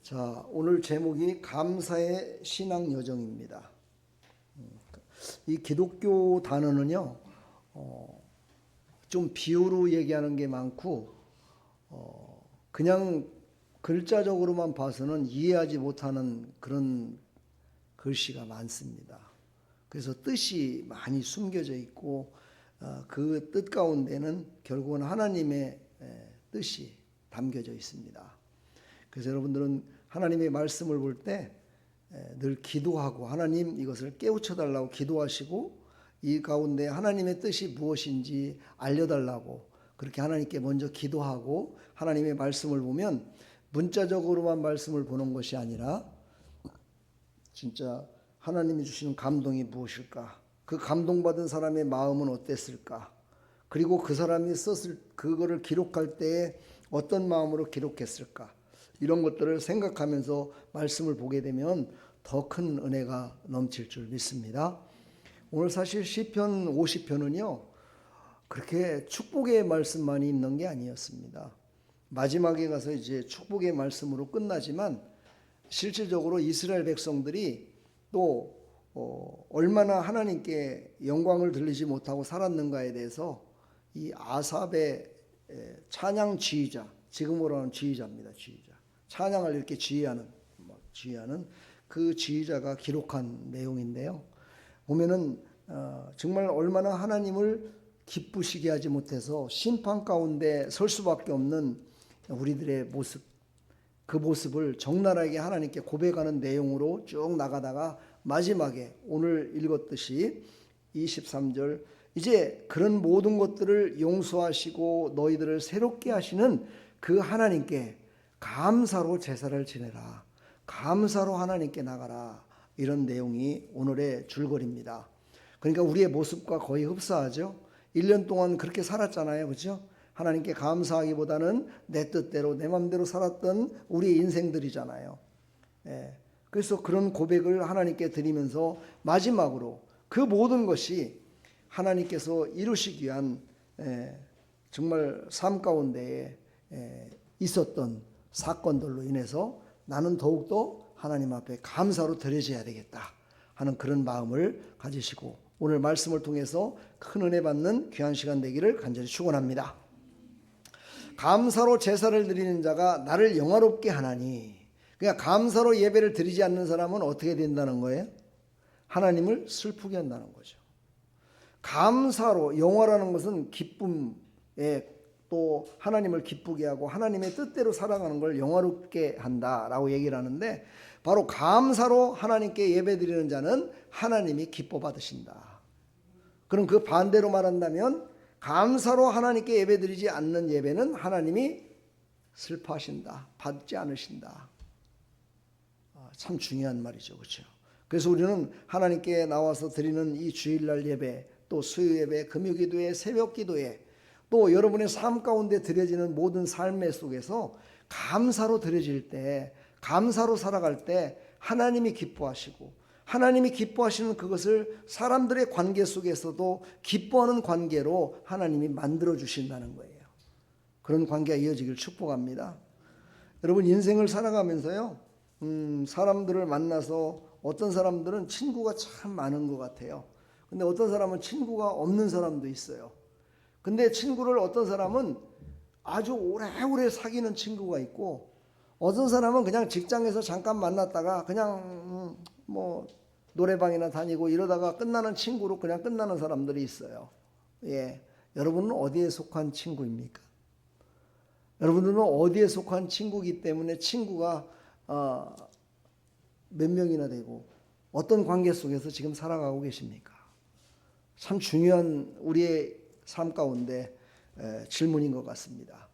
자, 오늘 제목이 감사의 신앙 여정입니다. 이 기독교 단어는요, 좀 비유로 얘기하는 게 많고, 그냥 글자적으로만 봐서는 이해하지 못하는 그런 글씨가 많습니다. 그래서 뜻이 많이 숨겨져 있고, 그 뜻 가운데는 결국은 하나님의 뜻이 담겨져 있습니다. 그래서 여러분들은 하나님의 말씀을 볼 때 늘 기도하고 하나님 이것을 깨우쳐 달라고 기도하시고 이 가운데 하나님의 뜻이 무엇인지 알려달라고 그렇게 하나님께 먼저 기도하고 하나님의 말씀을 보면 문자적으로만 말씀을 보는 것이 아니라 진짜 하나님이 주시는 감동이 무엇일까? 그 감동받은 사람의 마음은 어땠을까? 그리고 그 사람이 썼을 그거를 기록할 때에 어떤 마음으로 기록했을까? 이런 것들을 생각하면서 말씀을 보게 되면 더 큰 은혜가 넘칠 줄 믿습니다. 오늘 사실 시편 50편은요. 그렇게 축복의 말씀만이 있는 게 아니었습니다. 마지막에 가서 이제 축복의 말씀으로 끝나지만 실질적으로 이스라엘 백성들이 또 얼마나 하나님께 영광을 들리지 못하고 살았는가에 대해서 이 아삽의 찬양 지휘자, 지금으로 하는 지휘자입니다. 지휘자. 찬양을 이렇게 지휘하는 그 지휘자가 기록한 내용인데요. 보면은 정말 얼마나 하나님을 기쁘시게 하지 못해서 심판 가운데 설 수밖에 없는 우리들의 모습, 그 모습을 적나라하게 하나님께 고백하는 내용으로 쭉 나가다가 마지막에 오늘 읽었듯이 23절 이제 그런 모든 것들을 용서하시고 너희들을 새롭게 하시는 그 하나님께 감사로 제사를 지내라. 감사로 하나님께 나가라. 이런 내용이 오늘의 줄거리입니다. 그러니까 우리의 모습과 거의 흡사하죠. 1년 동안 그렇게 살았잖아요. 그렇죠? 하나님께 감사하기보다는 내 뜻대로 내 마음대로 살았던 우리의 인생들이잖아요. 그래서 그런 고백을 하나님께 드리면서 마지막으로 그 모든 것이 하나님께서 이루시기 위한 정말 삶 가운데에 있었던 사건들로 인해서 나는 더욱더 하나님 앞에 감사로 드려져야 되겠다 하는 그런 마음을 가지시고 오늘 말씀을 통해서 큰 은혜 받는 귀한 시간 되기를 간절히 축원합니다. 감사로 제사를 드리는 자가 나를 영화롭게 하나니, 그러니까 감사로 예배를 드리지 않는 사람은 어떻게 된다는 거예요? 하나님을 슬프게 한다는 거죠. 감사로, 영화라는 것은 기쁨의 또 하나님을 기쁘게 하고 하나님의 뜻대로 살아가는 걸 영화롭게 한다라고 얘기를 하는데, 바로 감사로 하나님께 예배드리는 자는 하나님이 기뻐 받으신다. 그럼 그 반대로 말한다면 감사로 하나님께 예배드리지 않는 예배는 하나님이 슬퍼하신다, 받지 않으신다. 참 중요한 말이죠, 그렇죠? 그래서 우리는 하나님께 나와서 드리는 이 주일날 예배, 또 수요 예배, 금요기도회, 새벽기도회, 또 여러분의 삶 가운데 드려지는 모든 삶의 속에서 감사로 드려질 때, 감사로 살아갈 때 하나님이 기뻐하시고, 하나님이 기뻐하시는 그것을 사람들의 관계 속에서도 기뻐하는 관계로 하나님이 만들어 주신다는 거예요. 그런 관계가 이어지길 축복합니다. 여러분, 인생을 살아가면서요, 사람들을 만나서 어떤 사람들은 친구가 참 많은 것 같아요. 근데 어떤 사람은 친구가 없는 사람도 있어요. 근데 친구를 어떤 사람은 아주 오래오래 사귀는 친구가 있고, 어떤 사람은 그냥 직장에서 잠깐 만났다가 그냥 뭐 노래방이나 다니고 이러다가 끝나는 친구로 그냥 끝나는 사람들이 있어요. 예, 여러분은 어디에 속한 친구입니까? 여러분들은 어디에 속한 친구이기 때문에 친구가 몇 명이나 되고 어떤 관계 속에서 지금 살아가고 계십니까? 참 중요한 우리의 삶 가운데 질문인 것 같습니다.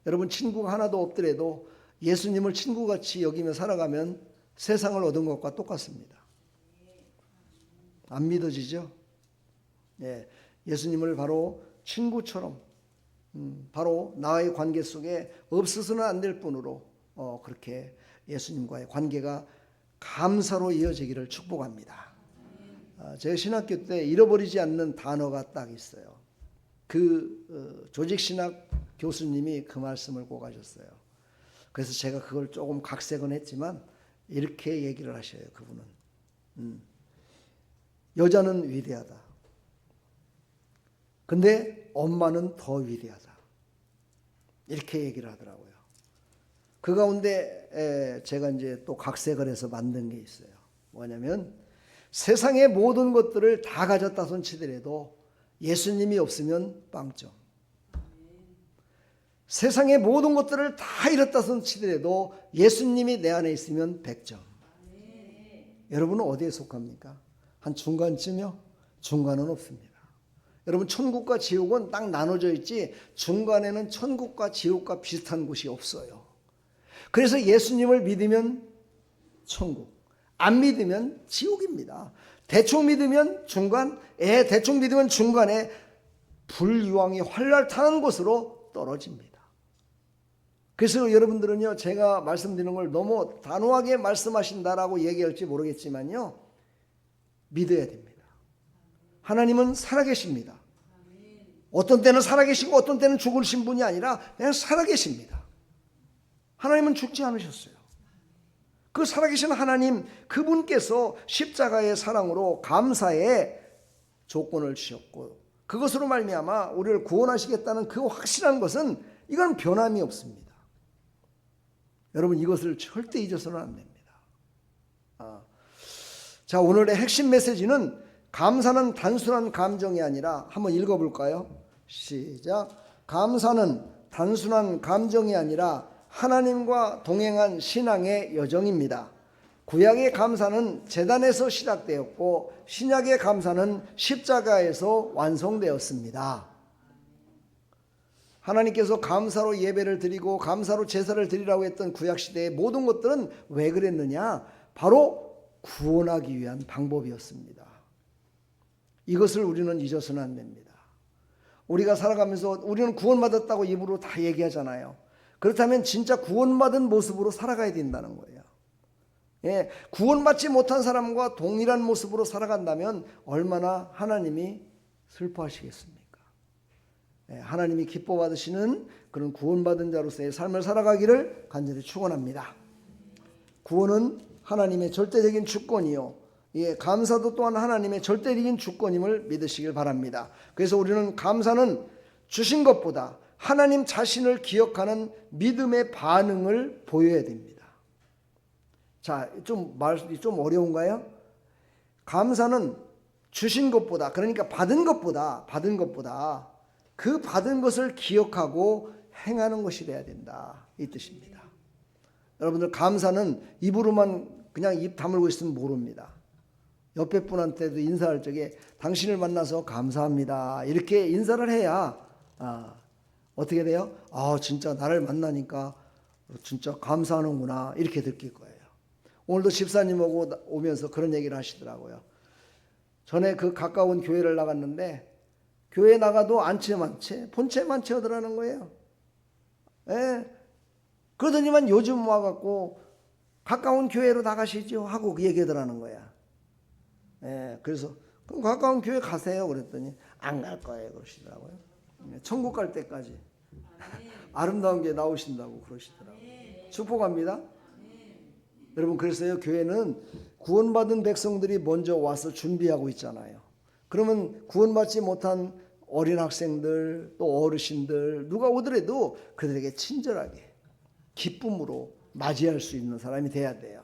여러분, 친구가 하나도 없더라도 예수님을 친구같이 여기며 살아가면 세상을 얻은 것과 똑같습니다. 안 믿어지죠? 예, 예수님을 바로 친구처럼, 바로 나의 관계 속에 없어서는 안 될 뿐으로 그렇게 예수님과의 관계가 감사로 이어지기를 축복합니다. 제가 신학교 때 잃어버리지 않는 단어가 딱 있어요. 그 조직신학 교수님이 그 말씀을 꼭 하셨어요. 그래서 제가 그걸 조금 각색은 했지만 이렇게 얘기를 하셔요. 그분은 여자는 위대하다. 근데 엄마는 더 위대하다. 이렇게 얘기를 하더라고요. 그 가운데 제가 이제 또 각색을 해서 만든 게 있어요. 뭐냐면 세상의 모든 것들을 다 가졌다 손 치더라도 예수님이 없으면 빵점. 세상의 모든 것들을 다 잃었다 손 치더라도 예수님이 내 안에 있으면 100점. 여러분은 어디에 속합니까? 한 중간쯤이요? 중간은 없습니다. 여러분, 천국과 지옥은 딱 나눠져 있지 중간에는 천국과 지옥과 비슷한 곳이 없어요. 그래서 예수님을 믿으면 천국, 안 믿으면 지옥입니다. 대충 믿으면 중간, 대충 믿으면 중간에 불유황이 활랄 타는 곳으로 떨어집니다. 그래서 여러분들은요, 제가 말씀드리는 걸 너무 단호하게 말씀하신다라고 얘기할지 모르겠지만요, 믿어야 됩니다. 하나님은 살아계십니다. 어떤 때는 살아계시고 어떤 때는 죽으신 분이 아니라 그냥 살아계십니다. 하나님은 죽지 않으셨어요. 그 살아계신 하나님, 그분께서 십자가의 사랑으로 감사의 조건을 주셨고 그것으로 말미암아 우리를 구원하시겠다는 그 확실한 것은 이건 변함이 없습니다. 여러분, 이것을 절대 잊어서는 안 됩니다. 자, 오늘의 핵심 메시지는 감사는 단순한 감정이 아니라, 한번 읽어볼까요? 시작. 감사는 단순한 감정이 아니라 하나님과 동행한 신앙의 여정입니다. 구약의 감사는 제단에서 시작되었고 신약의 감사는 십자가에서 완성되었습니다. 하나님께서 감사로 예배를 드리고 감사로 제사를 드리라고 했던 구약시대의 모든 것들은 왜 그랬느냐? 바로 구원하기 위한 방법이었습니다. 이것을 우리는 잊어서는 안 됩니다. 우리가 살아가면서 우리는 구원받았다고 입으로 다 얘기하잖아요. 그렇다면 진짜 구원받은 모습으로 살아가야 된다는 거예요. 예, 구원받지 못한 사람과 동일한 모습으로 살아간다면 얼마나 하나님이 슬퍼하시겠습니까? 예, 하나님이 기뻐 받으시는 그런 구원받은 자로서의 삶을 살아가기를 간절히 축원합니다. 구원은 하나님의 절대적인 주권이요, 예, 감사도 또한 하나님의 절대적인 주권임을 믿으시길 바랍니다. 그래서 우리는 감사는 주신 것보다 하나님 자신을 기억하는 믿음의 반응을 보여야 됩니다. 자, 말이 좀 어려운가요? 감사는 주신 것보다, 그러니까 받은 것보다 그 받은 것을 기억하고 행하는 것이 돼야 된다, 이 뜻입니다. 여러분들, 감사는 입으로만 그냥 입 다물고 있으면 모릅니다. 옆에 분한테도 인사할 적에 당신을 만나서 감사합니다, 이렇게 인사를 해야 어떻게 돼요? 진짜 나를 만나니까 진짜 감사하는구나, 이렇게 느낄 거예요. 오늘도 집사님하고 오면서 그런 얘기를 하시더라고요. 전에 그 가까운 교회를 나갔는데 교회 나가도 안채만채 본채만채 하더라는 거예요. 예. 그러더니만 요즘 와갖고 가까운 교회로 나가시죠 하고 그 얘기하더라는 거야. 예. 그래서 그럼 가까운 교회 가세요 그랬더니 안 갈 거예요 그러시더라고요. 천국 갈 때까지 아름다운 게 나오신다고 그러시더라고요. 축복합니다. 여러분, 그래서요, 교회는 구원받은 백성들이 먼저 와서 준비하고 있잖아요. 그러면 구원받지 못한 어린 학생들 또 어르신들 누가 오더라도 그들에게 친절하게 기쁨으로 맞이할 수 있는 사람이 돼야 돼요.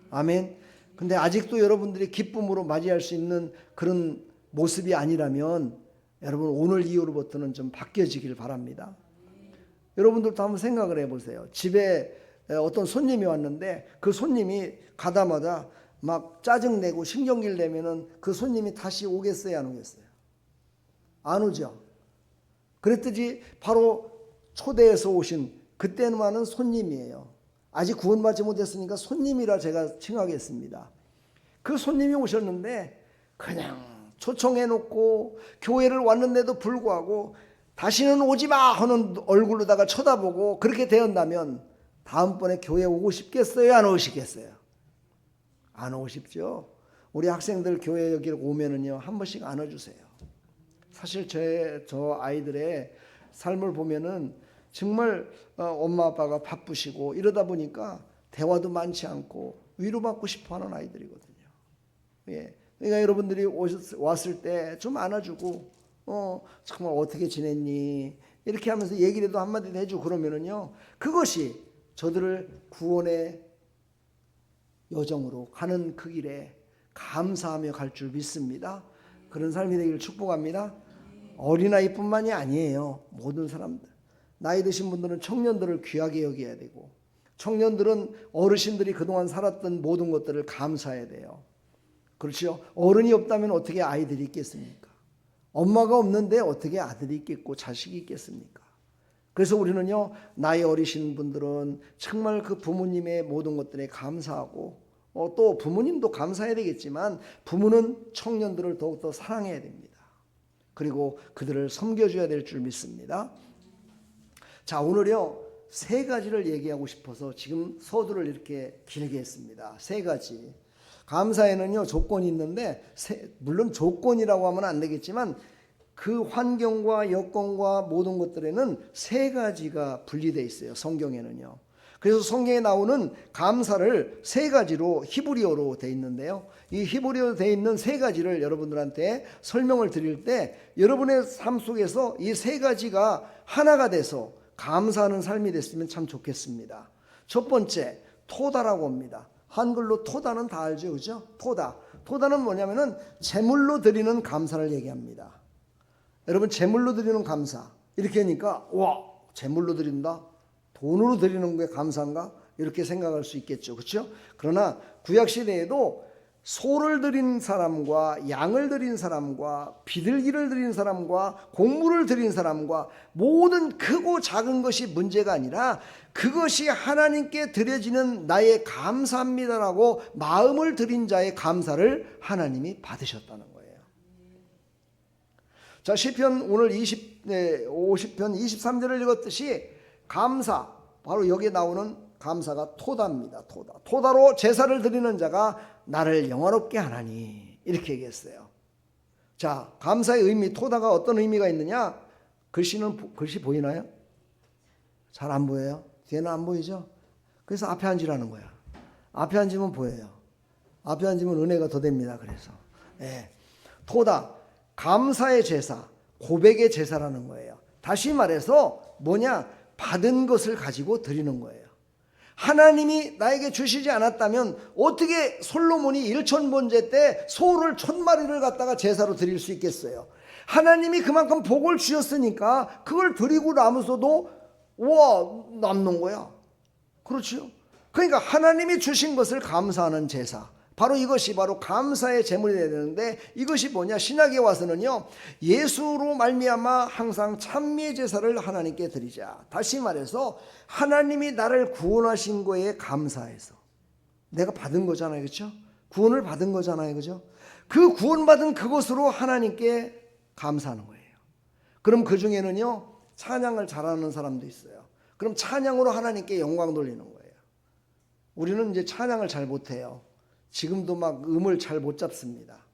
아멘. 근데 아직도 여러분들이 기쁨으로 맞이할 수 있는 그런 모습이 아니라면 여러분, 오늘 이후로부터는 좀 바뀌어지길 바랍니다. 여러분들도 한번 생각을 해보세요. 집에 어떤 손님이 왔는데 그 손님이 가다마다 막 짜증내고 신경질 내면은 그 손님이 다시 오겠어요, 안 오겠어요? 안 오죠. 그랬더니 바로 초대해서 오신 그때만은 손님이에요. 아직 구원받지 못했으니까 손님이라 제가 칭하겠습니다. 그 손님이 오셨는데 그냥 초청해놓고 교회를 왔는데도 불구하고 다시는 오지마 하는 얼굴로다가 쳐다보고 그렇게 되었다면 다음번에 교회 오고 싶겠어요, 안 오시겠어요? 안 오고 싶죠. 우리 학생들 교회 여기 오면은요, 한 번씩 안아주세요. 사실 저 아이들의 삶을 보면은 정말 엄마 아빠가 바쁘시고 이러다 보니까 대화도 많지 않고 위로받고 싶어하는 아이들이거든요. 예, 그러니까 여러분들이 왔을 때 좀 안아주고 정말 어떻게 지냈니 이렇게 하면서 얘기라도 한마디 해주고 그러면은요, 그것이 저들을 구원의 여정으로 가는 그 길에 감사하며 갈 줄 믿습니다. 그런 삶이 되기를 축복합니다. 어린아이뿐만이 아니에요. 모든 사람들, 나이 드신 분들은 청년들을 귀하게 여겨야 되고, 청년들은 어르신들이 그동안 살았던 모든 것들을 감사해야 돼요. 그렇죠? 어른이 없다면 어떻게 아이들이 있겠습니까? 엄마가 없는데 어떻게 아들이 있겠고 자식이 있겠습니까? 그래서 우리는요, 나이 어리신 분들은 정말 그 부모님의 모든 것들에 감사하고 또 부모님도 감사해야 되겠지만 부모는 청년들을 더욱더 사랑해야 됩니다. 그리고 그들을 섬겨줘야 될 줄 믿습니다. 자, 오늘요, 세 가지를 얘기하고 싶어서 지금 서두를 이렇게 길게 했습니다. 세 가지. 감사에는요, 조건이 있는데 물론 조건이라고 하면 안 되겠지만 그 환경과 여건과 모든 것들에는 세 가지가 분리되어 있어요, 성경에는요. 그래서 성경에 나오는 감사를 세 가지로 히브리어로 되어 있는데요, 이 히브리어로 되어 있는 세 가지를 여러분들한테 설명을 드릴 때 여러분의 삶 속에서 이 세 가지가 하나가 돼서 감사하는 삶이 됐으면 참 좋겠습니다. 첫 번째, 토다라고 합니다. 한글로 토다는 다 알죠, 그죠? 토다는 뭐냐면은 제물로 드리는 감사를 얘기합니다. 여러분, 제물로 드리는 감사 이렇게 하니까 와, 제물로 드린다? 돈으로 드리는 게 감사인가? 이렇게 생각할 수 있겠죠, 그렇죠? 그러나 구약시대에도 소를 드린 사람과 양을 드린 사람과 비둘기를 드린 사람과 곡물을 드린 사람과 모든 크고 작은 것이 문제가 아니라 그것이 하나님께 드려지는 나의 감사합니다라고 마음을 드린 자의 감사를 하나님이 받으셨다는 거예요. 자, 시편 오늘 50편 23절을 읽었듯이 감사, 바로 여기에 나오는 감사가 토다입니다. 토다로 제사를 드리는 자가 나를 영화롭게 하나니, 이렇게 얘기했어요. 자, 감사의 의미, 토다가 어떤 의미가 있느냐? 글씨 보이나요? 잘 안 보여요? 뒤에는 안 보이죠? 그래서 앞에 앉으라는 거야. 앞에 앉으면 보여요. 앞에 앉으면 은혜가 더 됩니다. 그래서 토다, 감사의 제사, 고백의 제사라는 거예요. 다시 말해서 뭐냐? 받은 것을 가지고 드리는 거예요. 하나님이 나에게 주시지 않았다면 어떻게 솔로몬이 1,000번제 때 소를 1,000마리를 갖다가 제사로 드릴 수 있겠어요? 하나님이 그만큼 복을 주셨으니까 그걸 드리고 나면서도 와 남는 거야. 그렇죠? 그러니까 하나님이 주신 것을 감사하는 제사, 바로 이것이 바로 감사의 제물이 되야 되는데, 이것이 뭐냐? 신약에 와서는요, 예수로 말미암아 항상 찬미의 제사를 하나님께 드리자. 다시 말해서 하나님이 나를 구원하신 거에 감사해서, 내가 받은 거잖아요, 그렇죠? 구원을 받은 거잖아요, 그렇죠? 그 구원받은 그것으로 하나님께 감사하는 거예요. 그럼 그 중에는요, 찬양을 잘하는 사람도 있어요. 그럼 찬양으로 하나님께 영광 돌리는 거예요. 우리는 이제 찬양을 잘 못해요. 지금도 막 음을 잘 못 잡습니다.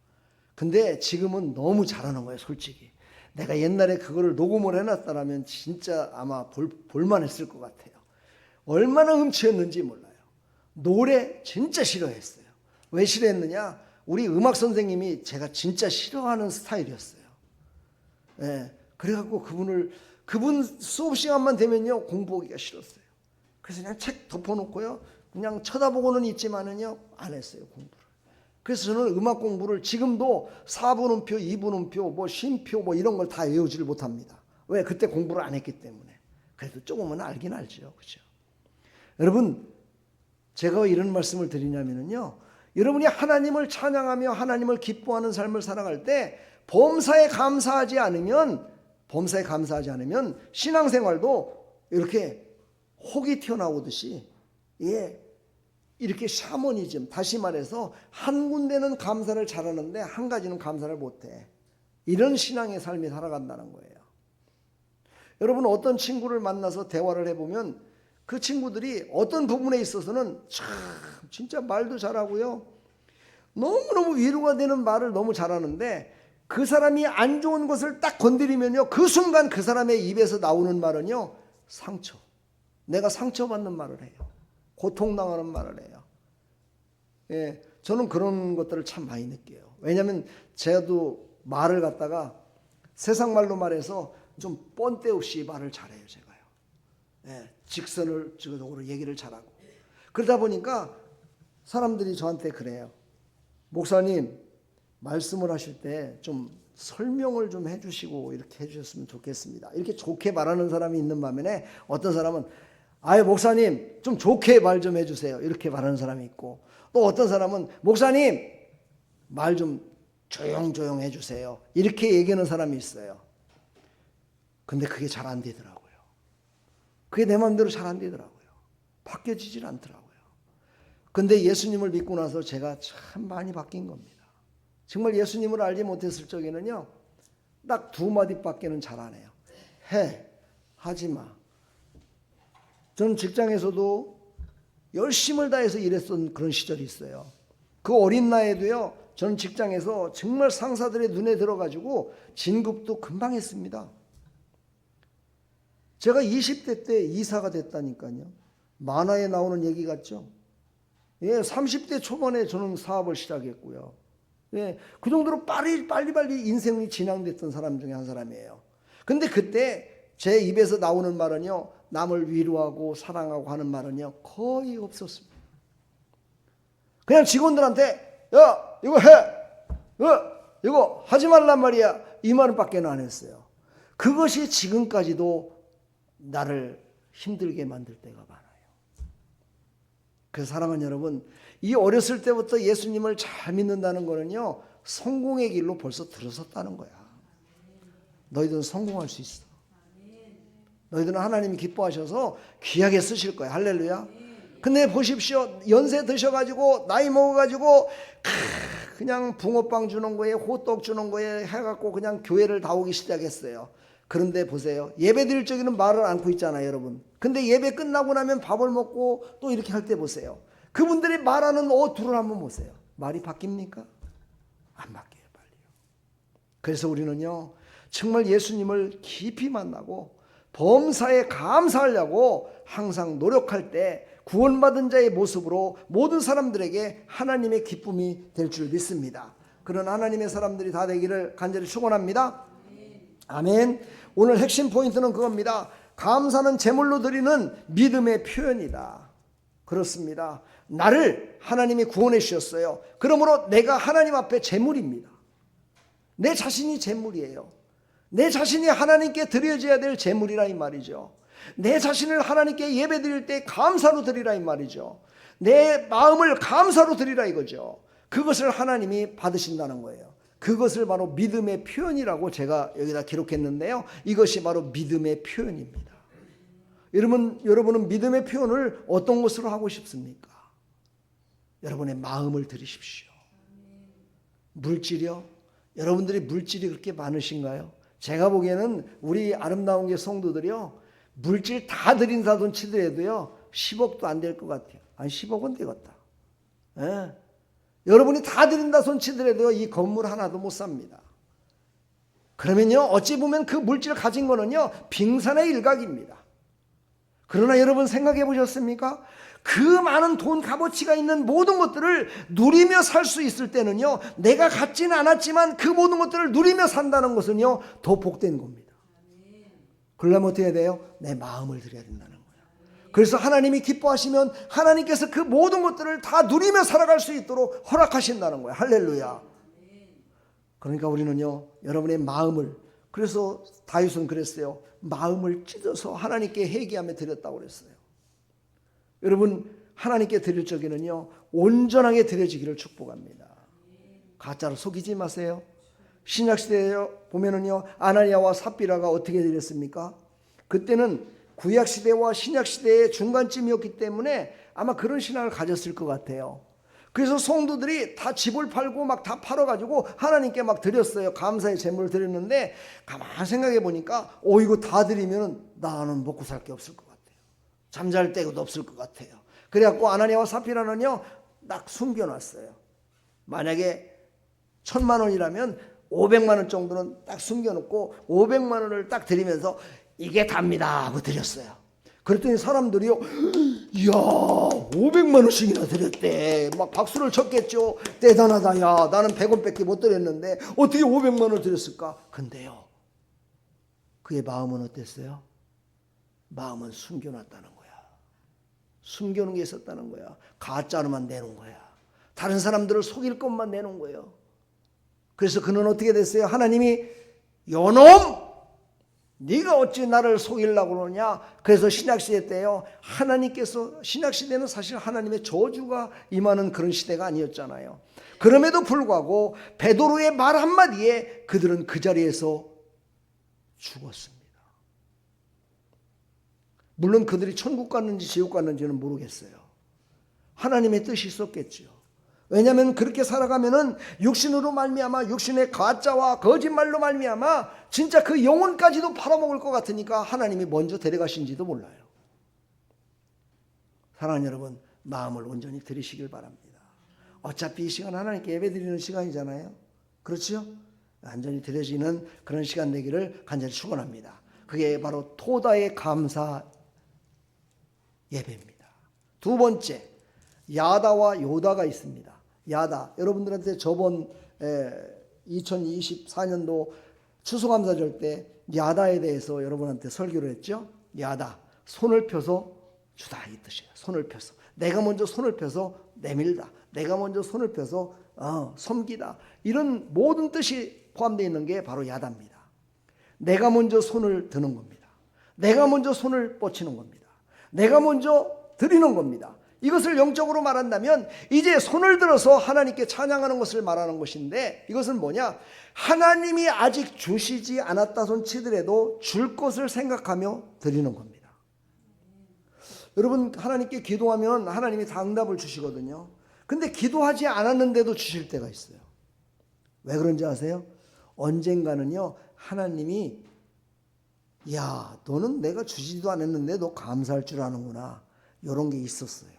근데 지금은 너무 잘하는 거예요, 솔직히. 내가 옛날에 그거를 녹음을 해놨다라면 진짜 아마 볼만했을 것 같아요. 얼마나 음치였는지 몰라요. 노래 진짜 싫어했어요. 왜 싫어했느냐? 우리 음악 선생님이 제가 진짜 싫어하는 스타일이었어요. 예, 그래갖고 그분 수업 시간만 되면요, 공부하기가 싫었어요. 그래서 그냥 책 덮어놓고요, 그냥 쳐다보고는 있지만은요, 안 했어요, 공부를. 그래서 저는 음악 공부를 지금도 4분음표, 2분음표, 뭐 쉼표 뭐 이런 걸 다 외우지를 못합니다. 왜? 그때 공부를 안 했기 때문에. 그래도 조금은 알긴 알죠, 그렇죠? 여러분, 제가 왜 이런 말씀을 드리냐면요, 여러분이 하나님을 찬양하며 하나님을 기뻐하는 삶을 살아갈 때 범사에 감사하지 않으면 신앙생활도 이렇게 혹이 튀어나오듯이, 예, 이렇게 샤머니즘, 다시 말해서 한 군데는 감사를 잘하는데 한 가지는 감사를 못해. 이런 신앙의 삶이 살아간다는 거예요. 여러분, 어떤 친구를 만나서 대화를 해보면 그 친구들이 어떤 부분에 있어서는 참 진짜 말도 잘하고요, 너무너무 위로가 되는 말을 너무 잘하는데, 그 사람이 안 좋은 것을 딱 건드리면요, 그 순간 그 사람의 입에서 나오는 말은요, 상처. 내가 상처받는 말을 해요. 고통당하는 말을 해요. 예, 저는 그런 것들을 참 많이 느껴요. 왜냐하면 제가도 말을 갖다가 세상 말로 말해서 좀 뻔때 없이 말을 잘해요, 제가요. 예, 직선적으로 얘기를 잘하고. 그러다 보니까 사람들이 저한테 그래요. 목사님, 말씀을 하실 때 좀 설명을 좀 해주시고 이렇게 해주셨으면 좋겠습니다. 이렇게 좋게 말하는 사람이 있는 반면에, 어떤 사람은 아유 목사님 좀 좋게 말 좀 해주세요, 이렇게 말하는 사람이 있고, 또 어떤 사람은 목사님 말 좀 조용조용 해주세요, 이렇게 얘기하는 사람이 있어요. 근데 그게 잘 안 되더라고요. 그게 내 마음대로 잘 안 되더라고요. 바뀌어지질 않더라고요. 근데 예수님을 믿고 나서 제가 참 많이 바뀐 겁니다. 정말 예수님을 알지 못했을 적에는요, 딱 2마디밖에는 잘 안 해요. 해, 하지 마. 저는 직장에서도 열심을 다해서 일했던 그런 시절이 있어요. 그 어린 나이에도요, 저는 직장에서 정말 상사들의 눈에 들어가지고 진급도 금방 했습니다. 제가 20대 때 이사가 됐다니까요. 만화에 나오는 얘기 같죠? 예, 30대 초반에 저는 사업을 시작했고요. 예, 그 정도로 빨리빨리 인생이 진행됐던 사람 중에 한 사람이에요. 근데 그때 제 입에서 나오는 말은요, 남을 위로하고 사랑하고 하는 말은요, 거의 없었습니다. 그냥 직원들한테 야 이거 해, 이거 하지 말란 말이야, 이 말밖에 안 했어요. 그것이 지금까지도 나를 힘들게 만들 때가 많아요. 그래서 사랑하는 여러분, 이 어렸을 때부터 예수님을 잘 믿는다는 거는요, 성공의 길로 벌써 들어섰다는 거야. 너희들은 성공할 수 있어. 너희들은 하나님이 기뻐하셔서 귀하게 쓰실 거야. 할렐루야. 근데 보십시오, 연세 드셔가지고 나이 먹어가지고 그냥 붕어빵 주는 거에 호떡 주는 거에 해갖고 그냥 교회를 다 오기 시작했어요. 그런데 보세요, 예배 드릴 적에는 말을 않고 있잖아요, 여러분. 근데 예배 끝나고 나면 밥을 먹고 또 이렇게 할 때 보세요, 그분들이 말하는 어투를 한번 보세요. 말이 바뀝니까? 안 바뀌어요, 빨리요. 그래서 우리는요, 정말 예수님을 깊이 만나고 범사에 감사하려고 항상 노력할 때 구원받은 자의 모습으로 모든 사람들에게 하나님의 기쁨이 될 줄 믿습니다. 그런 하나님의 사람들이 다 되기를 간절히 축원합니다. 아멘. 오늘 핵심 포인트는 그겁니다. 감사는 제물로 드리는 믿음의 표현이다. 그렇습니다. 나를 하나님이 구원해 주셨어요. 그러므로 내가 하나님 앞에 제물입니다. 내 자신이 제물이에요. 내 자신이 하나님께 드려져야 될 제물이라 이 말이죠. 내 자신을 하나님께 예배 드릴 때 감사로 드리라 이 말이죠. 내 마음을 감사로 드리라 이거죠. 그것을 하나님이 받으신다는 거예요. 그것을 바로 믿음의 표현이라고 제가 여기다 기록했는데요. 이것이 바로 믿음의 표현입니다. 여러분은 믿음의 표현을 어떤 것으로 하고 싶습니까? 여러분의 마음을 드리십시오. 물질이요? 여러분들이 물질이 그렇게 많으신가요? 제가 보기에는 우리 아름다운 게 성도들이요, 물질 다 드린다 돈 치더라도요 10억도 안 될 것 같아요. 아니 10억은 되겠다. 예. 여러분이 다 드린다 손 치더라도요 이 건물 하나도 못 삽니다. 그러면요 어찌 보면 그 물질 가진 거는요 빙산의 일각입니다. 그러나 여러분 생각해 보셨습니까? 그 많은 돈 값어치가 있는 모든 것들을 누리며 살 수 있을 때는요, 내가 갖지는 않았지만 그 모든 것들을 누리며 산다는 것은요 더 복된 겁니다. 그러려면 어떻게 해야 돼요? 내 마음을 드려야 된다는 거예요. 그래서 하나님이 기뻐하시면 하나님께서 그 모든 것들을 다 누리며 살아갈 수 있도록 허락하신다는 거예요. 할렐루야. 그러니까 우리는요 여러분의 마음을, 그래서 다윗은 그랬어요. 마음을 찢어서 하나님께 회개하며 드렸다고 그랬어요. 여러분 하나님께 드릴 적에는요 온전하게 드려지기를 축복합니다. 가짜로 속이지 마세요. 신약시대에 보면은요 아나니아와 삽비라가 어떻게 드렸습니까? 그때는 구약시대와 신약시대의 중간쯤이었기 때문에 아마 그런 신앙을 가졌을 것 같아요. 그래서 성도들이 다 집을 팔고 막 다 팔아가지고 하나님께 막 드렸어요. 감사의 제물을 드렸는데 가만히 생각해 보니까 이거 다 드리면 나는 먹고 살 게 없을 것 같아요. 잠잘 데도 없을 것 같아요. 그래갖고 아나니아와 삽비라는요 딱 숨겨놨어요. 만약에 1,000만 원이라면 500만 원 정도는 딱 숨겨놓고 500만 원을 딱 드리면서 이게 답니다 하고 드렸어요. 그랬더니 사람들이요, 이야 500만 원씩이나 드렸대. 막 박수를 쳤겠죠. 대단하다. 야 나는 100원밖에 못 드렸는데 어떻게 500만 원을 드렸을까? 근데요 그의 마음은 어땠어요? 마음은 숨겨놨다는 거야. 숨겨놓은 게 있었다는 거야. 가짜로만 내놓은 거야. 다른 사람들을 속일 것만 내놓은 거예요. 그래서 그는 어떻게 됐어요? 하나님이 요놈 네가 어찌 나를 속이려고 그러냐. 그래서 신약시대 때요 하나님께서, 신약시대는 사실 하나님의 저주가 임하는 그런 시대가 아니었잖아요. 그럼에도 불구하고 베드로의 말 한마디에 그들은 그 자리에서 죽었습니다. 물론 그들이 천국 갔는지 지옥 갔는지는 모르겠어요. 하나님의 뜻이 있었겠죠. 왜냐하면 그렇게 살아가면은 육신으로 말미암아, 육신의 가짜와 거짓말로 말미암아 진짜 그 영혼까지도 팔아먹을 것 같으니까 하나님이 먼저 데려가신지도 몰라요. 사랑하는 여러분, 마음을 온전히 드리시길 바랍니다. 어차피 이 시간 하나님께 예배드리는 시간이잖아요. 그렇죠? 완전히 드려지는 그런 시간 되기를 간절히 축원합니다. 그게 바로 토다의 감사 예배입니다. 두 번째, 야다와 요다가 있습니다. 야다, 여러분들한테 저번 2024년도 추수감사절 때 야다에 대해서 여러분한테 설교를 했죠. 야다, 손을 펴서 주다 이 뜻이에요. 손을 펴서, 내가 먼저 손을 펴서 내밀다, 내가 먼저 손을 펴서 섬기다, 이런 모든 뜻이 포함되어 있는 게 바로 야다입니다. 내가 먼저 손을 드는 겁니다. 내가 먼저 손을 뻗치는 겁니다. 내가 먼저 드리는 겁니다. 이것을 영적으로 말한다면 이제 손을 들어서 하나님께 찬양하는 것을 말하는 것인데, 이것은 뭐냐? 하나님이 아직 주시지 않았다 손 치더라도 줄 것을 생각하며 드리는 겁니다. 여러분, 하나님께 기도하면 하나님이 다 응답을 주시거든요. 근데 기도하지 않았는데도 주실 때가 있어요. 왜 그런지 아세요? 언젠가는요 하나님이, 야 너는 내가 주지도 않았는데 너 감사할 줄 아는구나, 이런 게 있었어요.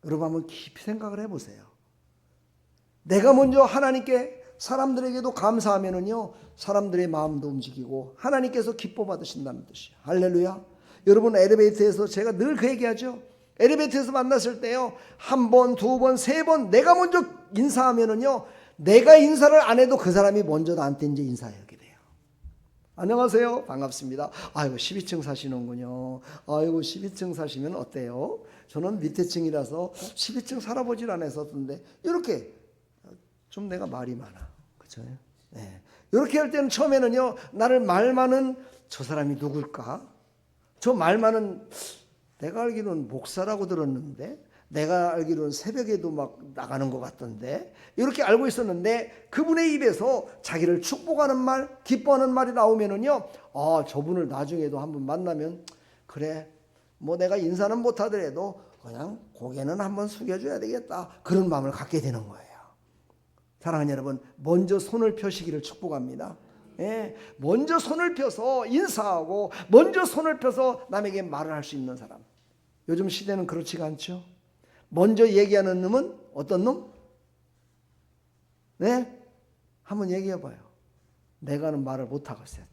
여러분 한번 깊이 생각을 해보세요. 내가 먼저 하나님께, 사람들에게도 감사하면은요 사람들의 마음도 움직이고 하나님께서 기뻐 받으신다는 뜻이에요. 할렐루야. 여러분, 엘리베이터에서 제가 늘 그 얘기하죠. 엘리베이터에서 만났을 때요 한 번, 두 번, 세 번 내가 먼저 인사하면은요 내가 인사를 안 해도 그 사람이 먼저 나한테 이제 인사하게 돼요. 안녕하세요, 반갑습니다. 아이고 12층 사시는군요. 아이고 12층 사시면 어때요? 저는 밑에 층이라서 12층 살아보질 않았었는데, 이렇게 좀 내가 말이 많아, 그렇죠? 네. 이렇게 할 때는 처음에는요, 나를 말 많은 저 사람이 누굴까? 저 말 많은, 내가 알기로는 목사라고 들었는데, 내가 알기로는 새벽에도 막 나가는 것 같던데, 이렇게 알고 있었는데 그분의 입에서 자기를 축복하는 말, 기뻐하는 말이 나오면은요, 저분을 나중에도 한번 만나면, 그래, 뭐 내가 인사는 못하더라도 그냥 고개는 한번 숙여줘야 되겠다, 그런 마음을 갖게 되는 거예요. 사랑하는 여러분, 먼저 손을 펴시기를 축복합니다. 예, 먼저 손을 펴서 인사하고 먼저 손을 펴서 남에게 말을 할 수 있는 사람. 요즘 시대는 그렇지가 않죠. 먼저 얘기하는 놈은 어떤 놈? 네? 한번 얘기해 봐요. 내가 하는 말을 못하겠어요.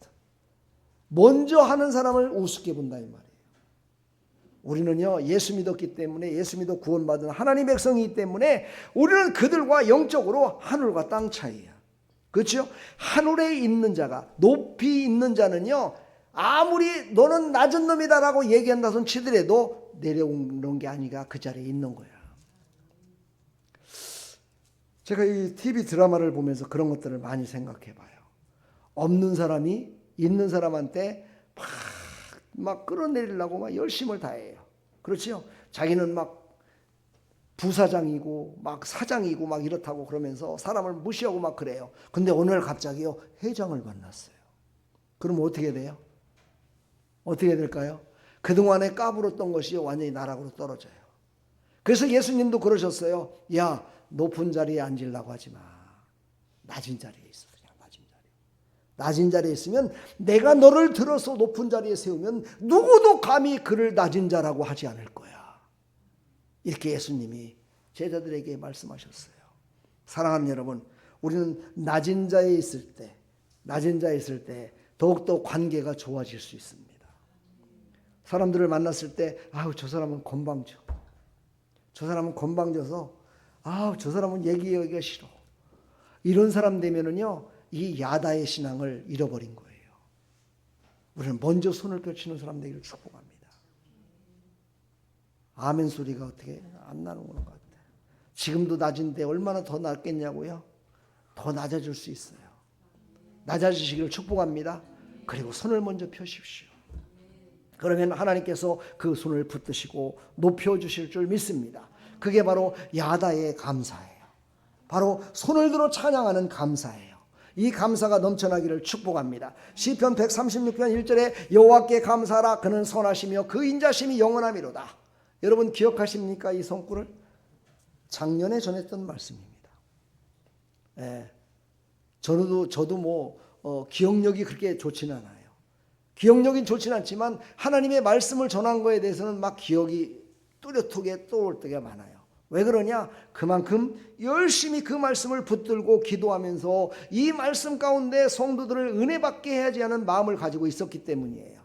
먼저 하는 사람을 우습게 본다 이 말이에요. 우리는요, 예수 믿었기 때문에, 예수 믿어 구원받은 하나님 백성이기 때문에 우리는 그들과 영적으로 하늘과 땅 차이야. 그렇죠? 하늘에 있는 자가, 높이 있는 자는요, 아무리 너는 낮은 놈이다라고 얘기한다 손 치더라도 내려오는 게 아니라 그 자리에 있는 거야. 제가 이 TV 드라마를 보면서 그런 것들을 많이 생각해 봐요. 없는 사람이 있는 사람한테 막 끌어내리려고 막 열심을 다해요. 그렇죠? 자기는 막 부사장이고 막 사장이고 막 이렇다고 그러면서 사람을 무시하고 막 그래요. 근데 오늘 갑자기요, 회장을 만났어요. 그럼 어떻게 돼요? 어떻게 될까요? 그동안에 까불었던 것이 완전히 나락으로 떨어져요. 그래서 예수님도 그러셨어요. 야, 높은 자리에 앉으려고 하지 마. 낮은 자리에 있어. 그냥 낮은 자리에. 낮은 자리에 있으면 내가 너를 들어서 높은 자리에 세우면 누구도 감히 그를 낮은 자라고 하지 않을 거야. 이렇게 예수님이 제자들에게 말씀하셨어요. 사랑하는 여러분, 우리는 낮은 자에 있을 때 더욱더 관계가 좋아질 수 있습니다. 사람들을 만났을 때, 저 사람은 건방져. 저 사람은 건방져서, 저 사람은 얘기하기가 싫어. 이런 사람 되면은요, 이 야다의 신앙을 잃어버린 거예요. 우리는 먼저 손을 펼치는 사람 되기를 축복합니다. 아멘 소리가 어떻게 안 나는 것 같아요. 지금도 낮은데 얼마나 더 낮겠냐고요? 더 낮아질 수 있어요. 낮아지시기를 축복합니다. 그리고 손을 먼저 펴십시오. 그러면 하나님께서 그 손을 붙드시고 높여주실 줄 믿습니다. 그게 바로 야다의 감사예요. 바로 손을 들어 찬양하는 감사예요. 이 감사가 넘쳐나기를 축복합니다. 시편 136편 1절에 여호와께 감사하라, 그는 선하시며 그 인자심이 영원하미로다. 여러분 기억하십니까? 이 성구를 작년에 전했던 말씀입니다. 저도 기억력이 그렇게 좋지는 않아요. 기억력이 좋지는 않지만 하나님의 말씀을 전한 거에 대해서는 막 기억이 뚜렷하게 떠올 때가 많아요. 왜 그러냐? 그만큼 열심히 그 말씀을 붙들고 기도하면서 이 말씀 가운데 성도들을 은혜 받게 해야지 하는 마음을 가지고 있었기 때문이에요.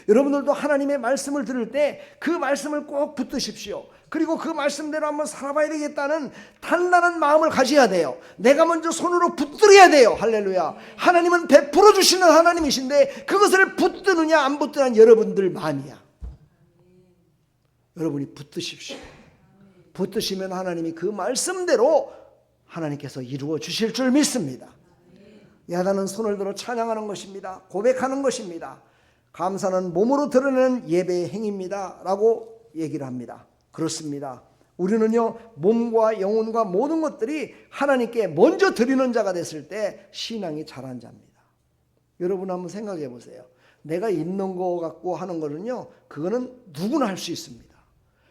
여러분들도 하나님의 말씀을 들을 때 그 말씀을 꼭 붙드십시오. 그리고 그 말씀대로 한번 살아봐야 되겠다는 단단한 마음을 가져야 돼요. 내가 먼저 손으로 붙들어야 돼요. 할렐루야. 하나님은 베풀어 주시는 하나님이신데 그것을 붙드느냐 안 붙드느냐 여러분들 마음이야. 여러분이 붙드십시오. 붙드시면 하나님이 그 말씀대로 하나님께서 이루어 주실 줄 믿습니다. 야단은 손을 들어 찬양하는 것입니다. 고백하는 것입니다. 감사는 몸으로 드러내는 예배의 행위입니다 라고 얘기를 합니다. 그렇습니다. 우리는요, 몸과 영혼과 모든 것들이 하나님께 먼저 드리는 자가 됐을 때 신앙이 자란 자입니다. 여러분 한번 생각해 보세요. 내가 있는 거 갖고 하는 거는요, 그거는 누구나 할 수 있습니다.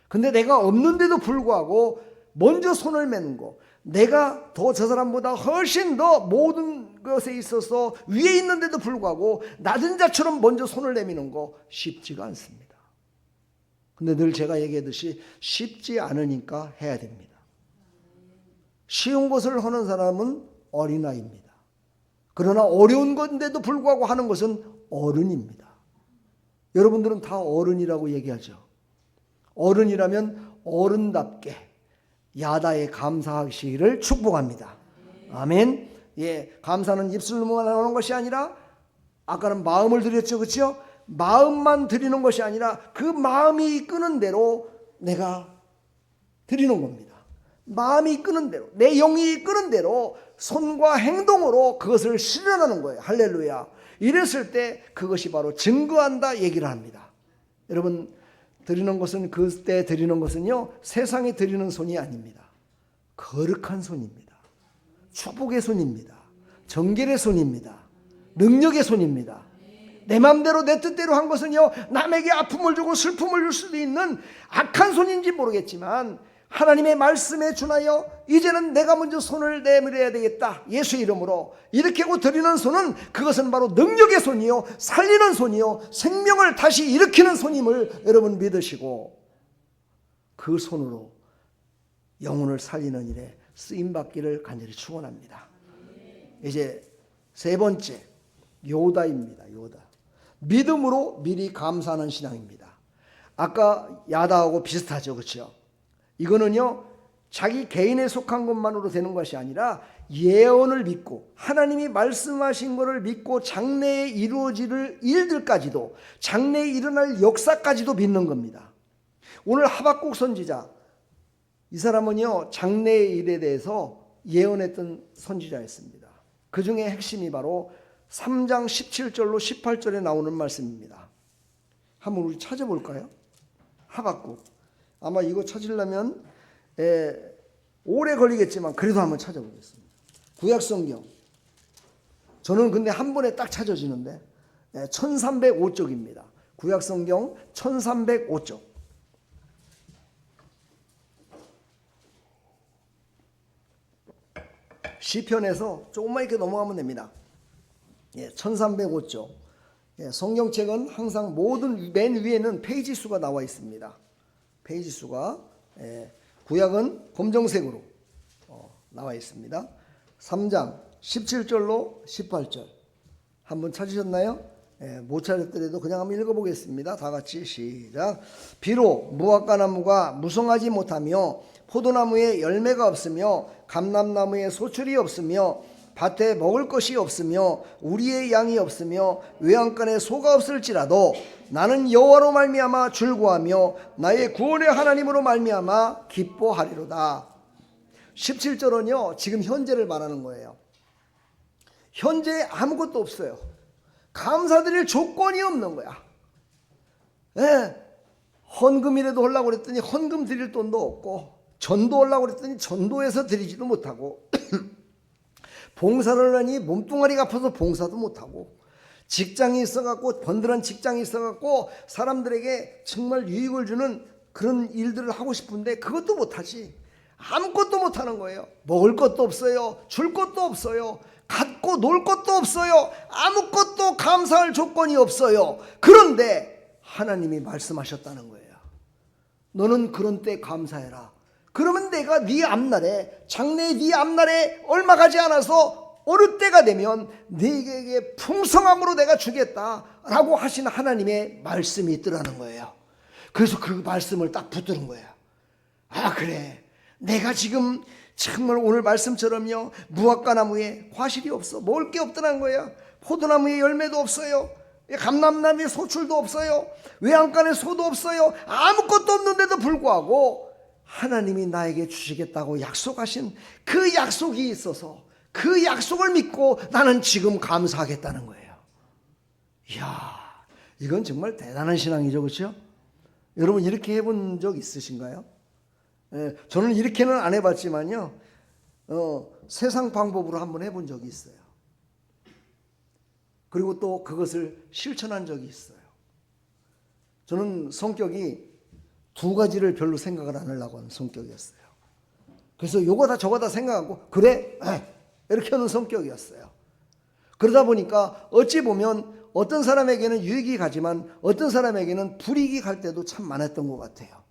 근데 내가 없는데도 불구하고 먼저 손을 매는 거, 내가 더 저 사람보다 훨씬 더 모든 것에 있어서 위에 있는데도 불구하고 낮은 자처럼 먼저 손을 내미는 거 쉽지가 않습니다. 근데 늘 제가 얘기하듯이 쉽지 않으니까 해야 됩니다. 쉬운 것을 하는 사람은 어린아이입니다. 그러나 어려운 건데도 불구하고 하는 것은 어른입니다. 여러분들은 다 어른이라고 얘기하죠. 어른이라면 어른답게 야다에 감사하시기를 축복합니다. 아멘. 예, 감사는 입술로만 나오는 것이 아니라 아까는 마음을 드렸죠, 그렇죠? 마음만 드리는 것이 아니라 그 마음이 이끄는 대로 내가 드리는 겁니다. 마음이 이끄는 대로, 내 영이 이끄는 대로 손과 행동으로 그것을 실현하는 거예요. 할렐루야. 이랬을 때 그것이 바로 증거한다 얘기를 합니다. 여러분, 드리는 것은, 그때 드리는 것은요, 세상에 드리는 손이 아닙니다. 거룩한 손입니다. 축복의 손입니다. 정결의 손입니다. 능력의 손입니다. 내 마음대로 내 뜻대로 한 것은요, 남에게 아픔을 주고 슬픔을 줄 수도 있는 악한 손인지 모르겠지만 하나님의 말씀에 준하여 이제는 내가 먼저 손을 내밀어야 되겠다, 예수의 이름으로 이렇게 하고 드리는 손은, 그것은 바로 능력의 손이요, 살리는 손이요, 생명을 다시 일으키는 손임을 여러분 믿으시고 그 손으로 영혼을 살리는 일에 쓰임받기를 간절히 축원합니다. 이제 세 번째, 요다입니다. 요다. 믿음으로 미리 감사하는 신앙입니다. 아까 야다하고 비슷하죠, 그렇죠? 이거는요, 자기 개인에 속한 것만으로 되는 것이 아니라 예언을 믿고 하나님이 말씀하신 것을 믿고 장래에 이루어질 일들까지도, 장래에 일어날 역사까지도 믿는 겁니다. 오늘 하박국 선지자, 이 사람은요, 장래의 일에 대해서 예언했던 선지자였습니다. 그 중에 핵심이 바로 3장 17절로 18절에 나오는 말씀입니다. 한번 우리 찾아볼까요? 하박국. 아마 이거 찾으려면 오래 걸리겠지만 그래도 한번 찾아보겠습니다. 구약성경. 저는 근데 한 번에 딱 찾아지는데 1305쪽입니다. 구약성경 1305쪽. 시편에서 조금만 이렇게 넘어가면 됩니다. 1305쪽. 성경책은 항상 모든 맨 위에는 페이지 수가 나와 있습니다. 페이지 수가. 구약은 검정색으로 나와 있습니다. 3장 17절로 18절. 한번 찾으셨나요? 못 찾았더라도 그냥 한번 읽어보겠습니다. 다 같이 시작. 비록 무화과 나무가 무성하지 못하며 포도나무에 열매가 없으며 감람나무에 소출이 없으며 밭에 먹을 것이 없으며 우리의 양이 없으며 외양간에 소가 없을지라도 나는 여호와로 말미암아 즐거워하며 나의 구원의 하나님으로 말미암아 기뻐하리로다. 17절은요, 지금 현재를 말하는 거예요. 현재 아무것도 없어요. 감사드릴 조건이 없는 거야. 헌금이라도 하려고 그랬더니 헌금 드릴 돈도 없고, 전도 하려고 그랬더니 전도해서 드리지도 못하고 봉사를 하니 몸뚱아리가 아파서 봉사도 못하고, 직장이 있어갖고, 번들한 직장이 있어갖고 사람들에게 정말 유익을 주는 그런 일들을 하고 싶은데 그것도 못하지. 아무것도 못하는 거예요. 먹을 것도 없어요. 줄 것도 없어요. 갖고 놀 것도 없어요. 아무것도 감사할 조건이 없어요. 그런데 하나님이 말씀하셨다는 거예요. 너는 그런 때 감사해라. 그러면 내가 네 앞날에, 장래의 네 앞날에 얼마 가지 않아서 어느 때가 되면 네게 풍성함으로 내가 주겠다라고 하신 하나님의 말씀이 있더라는 거예요. 그래서 그 말씀을 딱 붙드는 거예요. 아, 그래, 내가 지금 정말 오늘 말씀처럼요, 무화과 나무에 과실이 없어, 먹을 게 없더란 거예요. 포도나무에 열매도 없어요. 감람나무에 소출도 없어요. 외양간에 소도 없어요. 아무것도 없는데도 불구하고 하나님이 나에게 주시겠다고 약속하신 그 약속이 있어서 그 약속을 믿고 나는 지금 감사하겠다는 거예요. 이야, 이건 정말 대단한 신앙이죠, 그렇죠? 여러분 이렇게 해본 적 있으신가요? 저는 이렇게는 안 해봤지만요, 세상 방법으로 한번 해본 적이 있어요. 그리고 또 그것을 실천한 적이 있어요. 저는 성격이 두 가지를 별로 생각을 안 하려고 하는 성격이었어요. 그래서 요거다 저거다 생각하고 그래 이렇게 하는 성격이었어요. 그러다 보니까 어찌 보면 어떤 사람에게는 유익이 가지만 어떤 사람에게는 불이익이 갈 때도 참 많았던 것 같아요.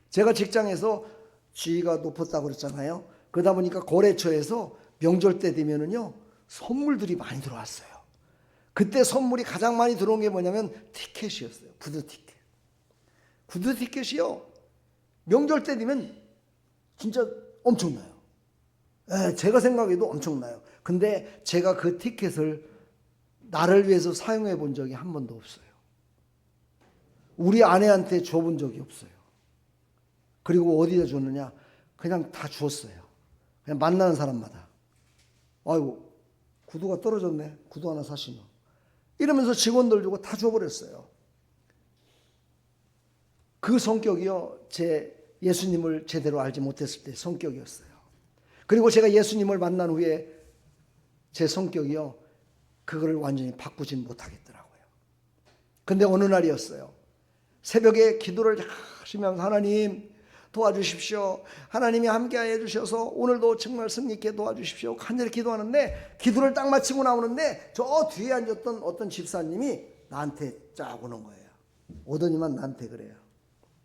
제가 직장에서 지위가 높았다고 그랬잖아요. 그러다 보니까 거래처에서 명절 때 되면은요, 선물들이 많이 들어왔어요. 그때 선물이 가장 많이 들어온 게 뭐냐면 티켓이었어요. 구두 티켓. 구두 티켓이요, 명절 때 되면 진짜 엄청나요. 제가 생각해도 엄청나요. 근데 제가 그 티켓을 나를 위해서 사용해 본 적이 한 번도 없어요. 우리 아내한테 줘본 적이 없어요. 그리고 어디다 줬느냐? 그냥 다 주었어요. 그냥 만나는 사람마다. 아이고 구두가 떨어졌네. 구두 하나 사시노. 이러면서 직원들 주고 다 줘버렸어요. 그 성격이요, 제 예수님을 제대로 알지 못했을 때 성격이었어요. 그리고 제가 예수님을 만난 후에 제 성격이요, 그거를 완전히 바꾸진 못하겠더라고요. 근데 어느 날이었어요. 새벽에 기도를 하시면서 하나님 도와주십시오. 하나님이 함께해 주셔서 오늘도 정말 승리 있게 도와주십시오. 간절히 기도하는데 기도를 딱 마치고 나오는데 저 뒤에 앉았던 어떤 집사님이 나한테 쫙 오는 거예요. 오더니만 나한테 그래요.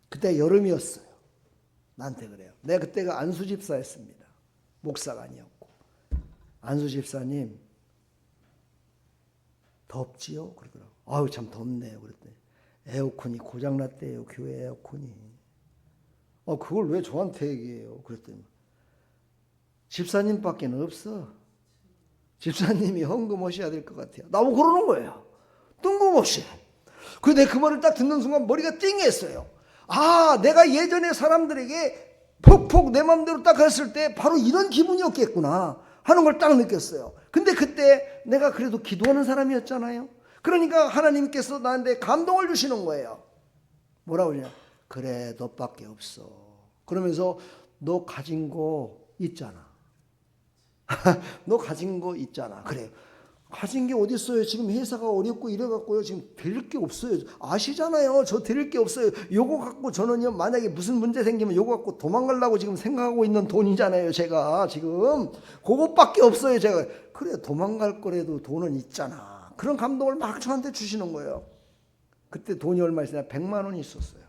그때 여름이었어요. 나한테 그래요. 내가 그때가 안수 집사였습니다. 목사가 아니었고. 안수 집사님 덥지요? 그러더라고. 아유 참 덥네요. 그랬더니 에어컨이 고장났대요. 교회 에어컨이. 그걸 왜 저한테 얘기해요? 그랬더니 집사님밖에 없어. 집사님이 헌금 오셔야 될 것 같아요. 나보고 그러는 거예요. 뜬금없이. 근데 그 말을 딱 듣는 순간 머리가 띵했어요. 아, 내가 예전에 사람들에게 퍽퍽 내 맘대로 딱 했을 때 바로 이런 기분이었겠구나 하는 걸 딱 느꼈어요. 근데 그때 내가 그래도 기도하는 사람이었잖아요. 그러니까 하나님께서 나한테 감동을 주시는 거예요. 뭐라고 그러냐? 그래, 너밖에 없어. 그러면서 너 가진 거 있잖아. 너 가진 거 있잖아. 그래. 가진 게 어디 있어요? 지금 회사가 어렵고 이래갖고요. 지금 드릴 게 없어요. 아시잖아요. 저 드릴 게 없어요. 요거 갖고 저는요. 만약에 무슨 문제 생기면 요거 갖고 도망가려고 지금 생각하고 있는 돈이잖아요. 제가 지금 그것밖에 없어요. 제가 그래 도망갈 거라도 돈은 있잖아. 그런 감동을 막 저한테 주시는 거예요. 그때 돈이 얼마 있었냐? 100만 원이 있었어요.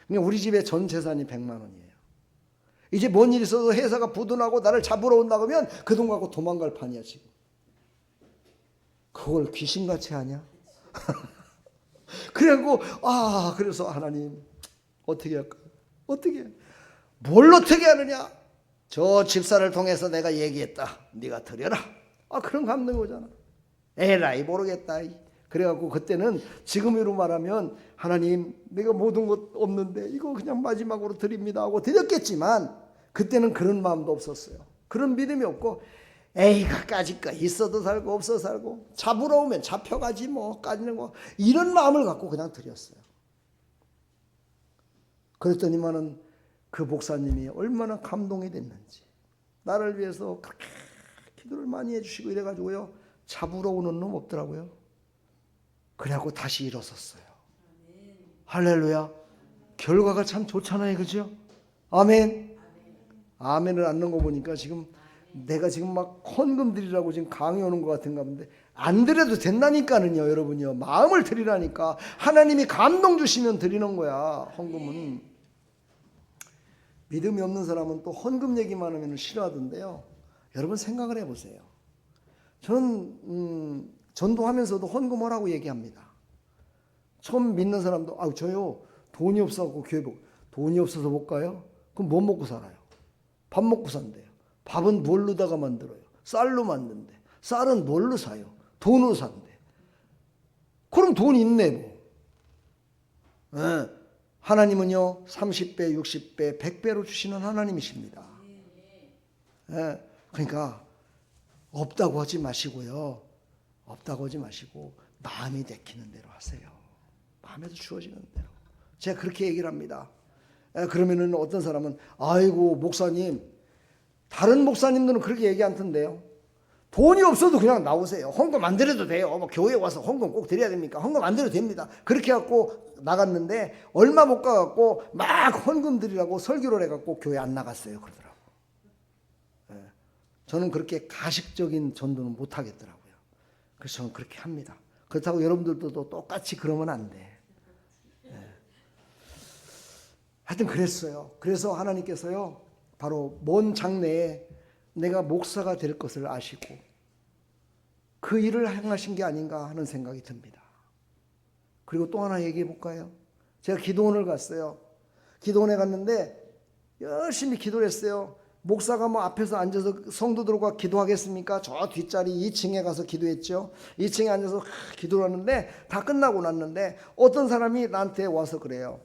그러니까 우리 집에 전 재산이 100만 원이에요. 이제 뭔 일 있어도 회사가 부도나고 나를 잡으러 온다 그러면 그 돈 갖고 도망갈 판이야 지금. 그걸 귀신같이 하냐? 그래갖고 그래서 하나님 어떻게 할까? 어떻게? 뭘 어떻게 하느냐? 저 집사를 통해서 내가 얘기했다. 네가 드려라. 그런 감동이 오잖아. 에라이 모르겠다. 그래갖고 그때는 지금으로 말하면 하나님 내가 모든 것 없는데 이거 그냥 마지막으로 드립니다 하고 드렸겠지만 그때는 그런 마음도 없었어요. 그런 믿음이 없고 에이가 까짓 거 있어도 살고 없어도 살고 잡으러 오면 잡혀가지 뭐 까지는 거 이런 마음을 갖고 그냥 드렸어요. 그랬더니만은 그 목사님이 얼마나 감동이 됐는지 나를 위해서 그렇게 기도를 많이 해주시고 이래가지고요 잡으러 오는 놈 없더라고요. 그래갖고 다시 일어섰어요. 할렐루야. 결과가 참 좋잖아요. 그죠? 아멘. 아멘을 안 넣은 거 보니까 지금 내가 지금 막 헌금 드리라고 지금 강의 오는 것 같은가 본데 안 드려도 된다니까는요. 여러분요. 마음을 드리라니까. 하나님이 감동 주시면 드리는 거야. 헌금은. 믿음이 없는 사람은 또 헌금 얘기만 하면 싫어하던데요. 여러분 생각을 해보세요. 전 전도하면서도 헌금하라고 얘기합니다. 처음 믿는 사람도 저요 돈이 없어서 교회 돈이 없어서 못 가요? 그럼 뭐 먹고 살아요? 밥 먹고 산대요. 밥은 뭘로다가 만들어요? 쌀로 만든대. 쌀은 뭘로 사요? 돈으로 산대. 그럼 돈 있네 뭐. 네. 하나님은요 30배, 60배, 100배로 주시는 하나님이십니다. 네. 그러니까 없다고 하지 마시고요. 없다고 하지 마시고 마음이 내키는 대로 하세요. 마음에서 주어지는 대로. 제가 그렇게 얘기를 합니다. 그러면은 어떤 사람은 아이고 목사님 다른 목사님들은 그렇게 얘기 안 텐데요. 돈이 없어도 그냥 나오세요. 헌금 안 드려도 돼요. 뭐 교회 와서 헌금 꼭 드려야 됩니까? 헌금 안 드려도 됩니다. 그렇게 갖고 나갔는데 얼마 못 가갖고 막 헌금 드리라고 설교를 해갖고 교회 안 나갔어요. 그러더라고. 저는 그렇게 가식적인 전도는 못 하겠더라고요. 그래서 저는 그렇게 합니다. 그렇다고 여러분들도 똑같이 그러면 안 돼. 하여튼 그랬어요. 그래서 하나님께서요 바로 먼 장래에 내가 목사가 될 것을 아시고 그 일을 행하신 게 아닌가 하는 생각이 듭니다. 그리고 또 하나 얘기해 볼까요? 제가 기도원을 갔어요. 기도원에 갔는데 열심히 기도를 했어요. 목사가 뭐 앞에서 앉아서 성도들과 기도하겠습니까? 저 뒷자리 2층에 가서 기도했죠. 2층에 앉아서 기도를 하는데 다 끝나고 났는데 어떤 사람이 나한테 와서 그래요.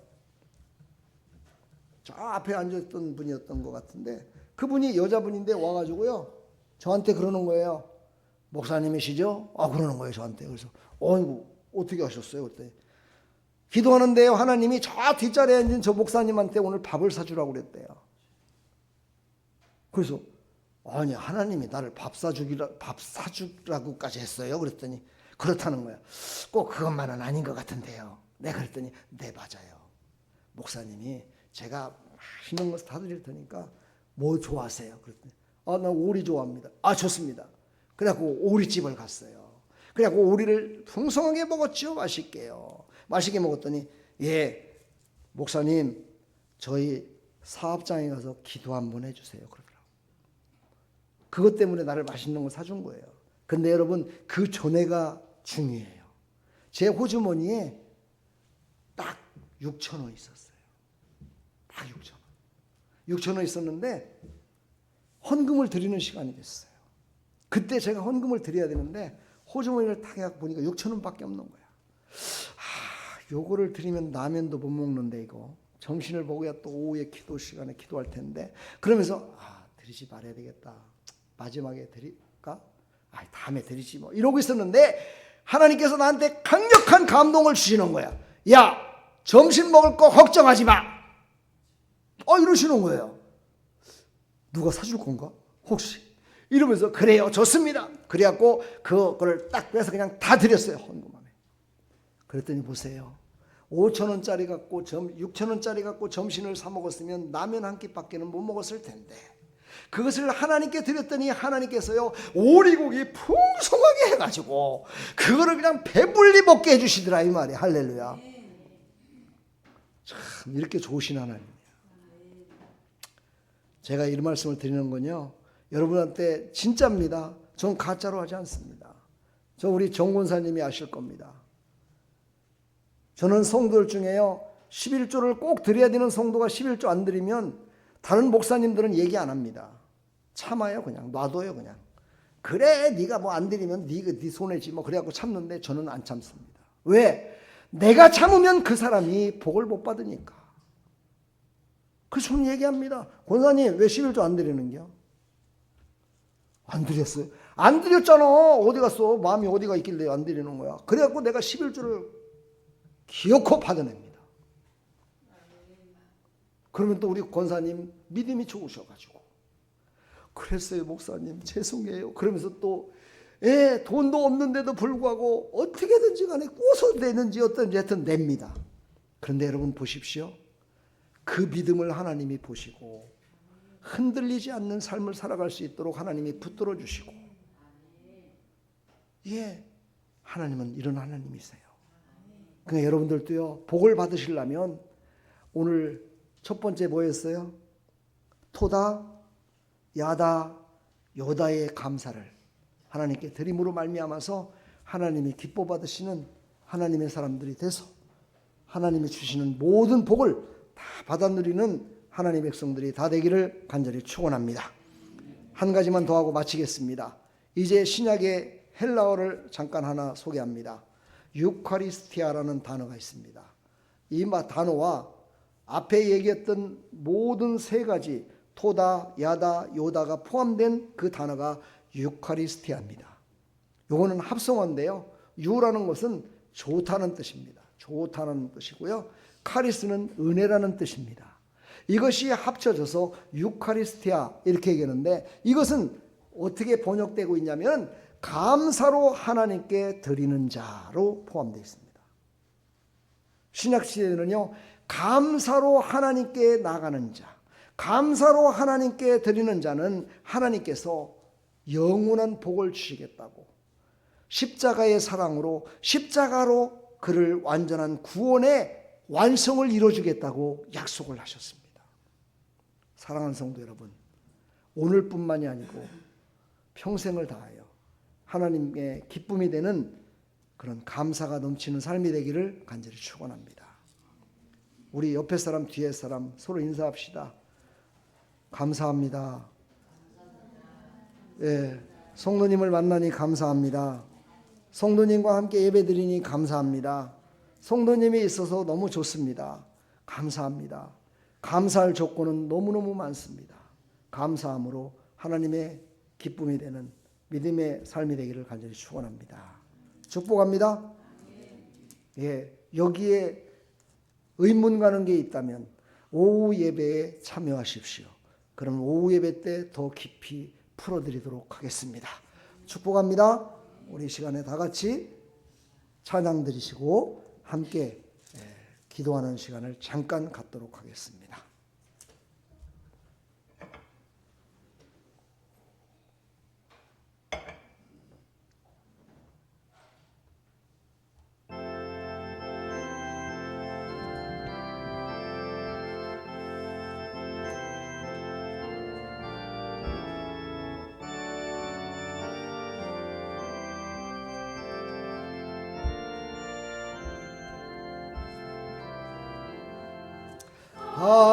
저 앞에 앉았던 분이었던 것 같은데 그분이 여자분인데 와가지고요 저한테 그러는 거예요. 목사님이시죠? 그러는 거예요, 저한테. 그래서 어이구, 어떻게 하셨어요? 그때 기도하는데요, 하나님이 저 뒷자리에 앉은 저 목사님한테 오늘 밥을 사주라고 그랬대요. 그래서 아니, 하나님이 나를 밥 사주라고까지 했어요. 그랬더니 그렇다는 거야. 꼭 그것만은 아닌 것 같은데요. 내가 그랬더니 네, 맞아요. 목사님이 제가 맛있는 거 사드릴 테니까 뭐 좋아하세요? 그랬더니 나 오리 좋아합니다. 좋습니다. 그래갖고 오리집을 갔어요. 그래갖고 오리를 풍성하게 먹었죠. 맛있게요. 맛있게 먹었더니 예, 목사님 저희 사업장에 가서 기도 한번 해주세요. 그러더라고요. 그것 때문에 나를 맛있는 거 사준 거예요. 근데 여러분, 그 전에가 중요해요. 제 호주머니에 딱 6,000원 있었어요. 딱 6,000원. 6,000원 있었는데 헌금을 드리는 시간이 됐어요. 그때 제가 헌금을 드려야 되는데 호주머니를 딱 해갖고 보니까 6,000원밖에 없는 거야. 요거를 드리면 라면도 못 먹는데 이거 정신을 먹어야 또 오후에 기도 시간에 기도할 텐데, 그러면서 드리지 말아야 되겠다. 마지막에 드릴까? 다음에 드리지 뭐, 이러고 있었는데 하나님께서 나한테 강력한 감동을 주시는 거야. 야, 점심 먹을 거 걱정하지 마. 이러시는 거예요. 누가 사줄 건가? 혹시? 이러면서 그래요, 좋습니다. 그래갖고 그걸 딱 빼서 그냥 다 드렸어요, 헌금함에. 그랬더니 보세요. 5,000원짜리 갖고 6,000원짜리 갖고 점심을 사 먹었으면 라면 한 끼밖에는 못 먹었을 텐데, 그것을 하나님께 드렸더니 하나님께서요, 오리고기 풍성하게 해가지고 그거를 그냥 배불리 먹게 해주시더라, 이 말이에요. 할렐루야. 참 이렇게 좋으신 하나님이에요. 제가 이 말씀을 드리는 건요, 여러분한테 진짜입니다. 전 가짜로 하지 않습니다. 저 우리 정권사님이 아실 겁니다. 저는 성도들 중에요, 11조를 꼭 드려야 되는 성도가 11조 안 드리면 다른 목사님들은 얘기 안 합니다. 참아요. 그냥 놔둬요. 그냥 그래, 네가 뭐 안 드리면 네 손해지 뭐, 그래갖고 참는데 저는 안 참습니다. 왜? 내가 참으면 그 사람이 복을 못 받으니까. 그래서 저는 얘기합니다. 권사님 왜 11조 안 드리는겨? 안 드렸어요. 안 드렸잖아. 어디 갔어? 마음이 어디가 있길래 안 드리는 거야. 그래갖고 내가 11조를 기어코 받아냅니다. 그러면 또 우리 권사님 믿음이 좋으셔가지고, 그랬어요 목사님 죄송해요. 그러면서 또 돈도 없는데도 불구하고 어떻게든지 간에 꼬서 내는지 어떤지 하여튼 냅니다. 그런데 여러분 보십시오. 그 믿음을 하나님이 보시고 흔들리지 않는 삶을 살아갈 수 있도록 하나님이 붙들어 주시고, 하나님은 이런 하나님이세요. 그러니까 여러분들도요, 복을 받으시려면 오늘 첫 번째 뭐였어요? 토다, 야다, 요다의 감사를 하나님께 드림으로 말미암아서 하나님이 기뻐 받으시는 하나님의 사람들이 돼서 하나님이 주시는 모든 복을 다 받아 누리는 하나님의 백성들이 다 되기를 간절히 축원합니다. 한 가지만 더 하고 마치겠습니다. 이제 신약의 헬라어를 잠깐 하나 소개합니다. 유카리스티아라는 단어가 있습니다. 이 단어와 앞에 얘기했던 모든 세 가지 토다, 야다, 요다가 포함된 그 단어가 유카리스티아입니다. 요거는 합성어인데요. 유라는 것은 좋다는 뜻입니다. 좋다는 뜻이고요. 카리스는 은혜라는 뜻입니다. 이것이 합쳐져서 유카리스티아 이렇게 얘기하는데, 이것은 어떻게 번역되고 있냐면 감사로 하나님께 드리는 자로 포함되어 있습니다. 신약시대는요, 감사로 하나님께 나가는 자, 감사로 하나님께 드리는 자는 하나님께서 영원한 복을 주시겠다고, 십자가의 사랑으로 십자가로 그를 완전한 구원의 완성을 이루어주겠다고 약속을 하셨습니다. 사랑하는 성도 여러분, 오늘뿐만이 아니고 평생을 다하여 하나님의 기쁨이 되는 그런 감사가 넘치는 삶이 되기를 간절히 축원합니다. 우리 옆에 사람 뒤에 사람 서로 인사합시다. 감사합니다. 성도님을 만나니 감사합니다. 성도님과 함께 예배드리니 감사합니다. 성도님이 있어서 너무 좋습니다. 감사합니다. 감사할 조건은 너무너무 많습니다. 감사함으로 하나님의 기쁨이 되는 믿음의 삶이 되기를 간절히 축원합니다. 축복합니다. 예, 여기에 의문 가는 게 있다면 오후 예배에 참여하십시오. 그럼 오후 예배 때 더 깊이 풀어드리도록 하겠습니다. 축복합니다. 우리 이 시간에 다 같이 찬양 드리시고 함께 기도하는 시간을 잠깐 갖도록 하겠습니다.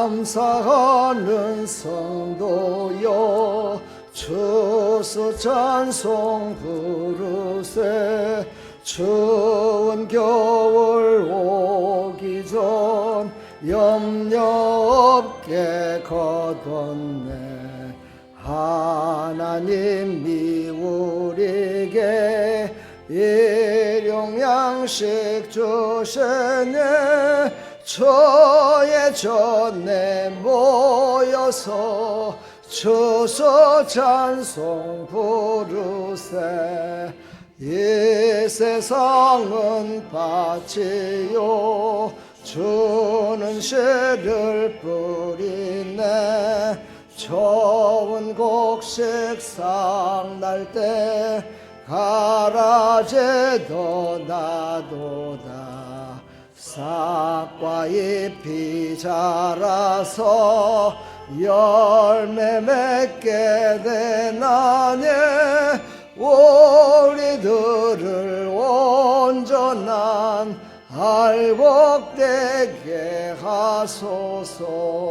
감사하는 성도여 주스 찬송 부르세 추운 겨울 오기 전 염려 없게 거뒀네 하나님이 우리에게 일용 양식 주시네 저의 전에 모여서 주서 찬송 부르세 이 세상은 밭이요 주는 씨를 뿌리네 좋은 곡식 싹날 때 가라지도 나도다 싹과 잎이 자라서 열매 맺게 되나니 우리들을 온전한 알곡되게 하소서.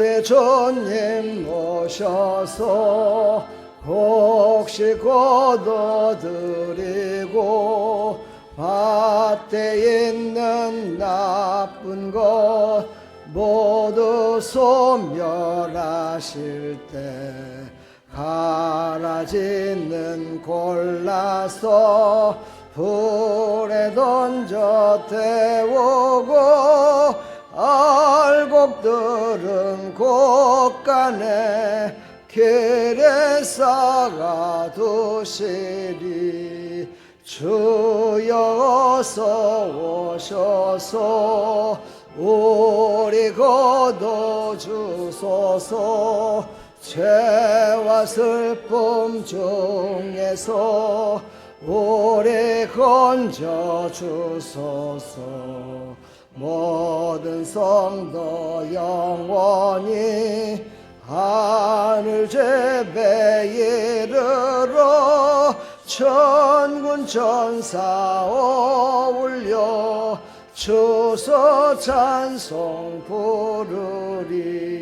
오래전님 모셔서 곡식 거둬드리고 밭에 있는 나쁜 것 모두 소멸하실 때 가라지는 골라서 불에 던져 태우고 알곡들은 곳간에 길에 쌓아 두시리 주여 어서 오셔서 우리 거둬 주소서 죄와 슬픔 중에서 우리 건져 주소서 모든 성도 영원히 하늘 제배에 이르러 천군 천사 어울려 주서 찬송 부르리.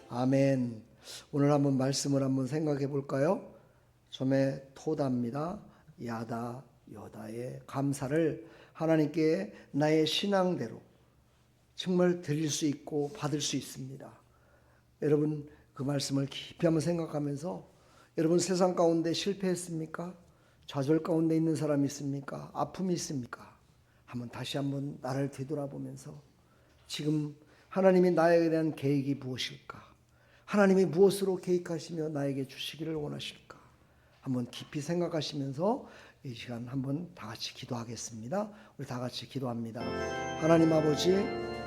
아멘. 오늘 한번 말씀을 한번 생각해 볼까요? 처음에 토다입니다. 야다 여다의 감사를 하나님께 나의 신앙대로 정말 드릴 수 있고 받을 수 있습니다. 여러분 그 말씀을 깊이 한번 생각하면서 여러분 세상 가운데 실패했습니까? 좌절 가운데 있는 사람이 있습니까? 아픔이 있습니까? 다시 한번 나를 되돌아보면서 지금 하나님이 나에게 대한 계획이 무엇일까? 하나님이 무엇으로 계획하시며 나에게 주시기를 원하실까? 한번 깊이 생각하시면서 이 시간 한번 다 같이 기도하겠습니다. 우리 다 같이 기도합니다. 하나님 아버지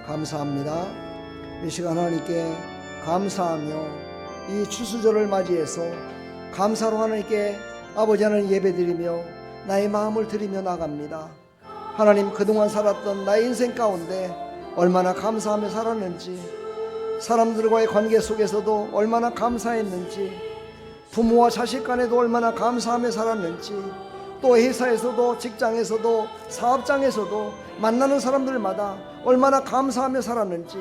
감사합니다. 이 시간 하나님께 감사하며 이 추수절을 맞이해서 감사로 하나님께 아버지 하나님 예배드리며 나의 마음을 드리며 나갑니다. 하나님 그동안 살았던 나의 인생 가운데 얼마나 감사하며 살았는지, 사람들과의 관계 속에서도 얼마나 감사했는지, 부모와 자식 간에도 얼마나 감사하며 살았는지, 또 회사에서도 직장에서도 사업장에서도 만나는 사람들마다 얼마나 감사하며 살았는지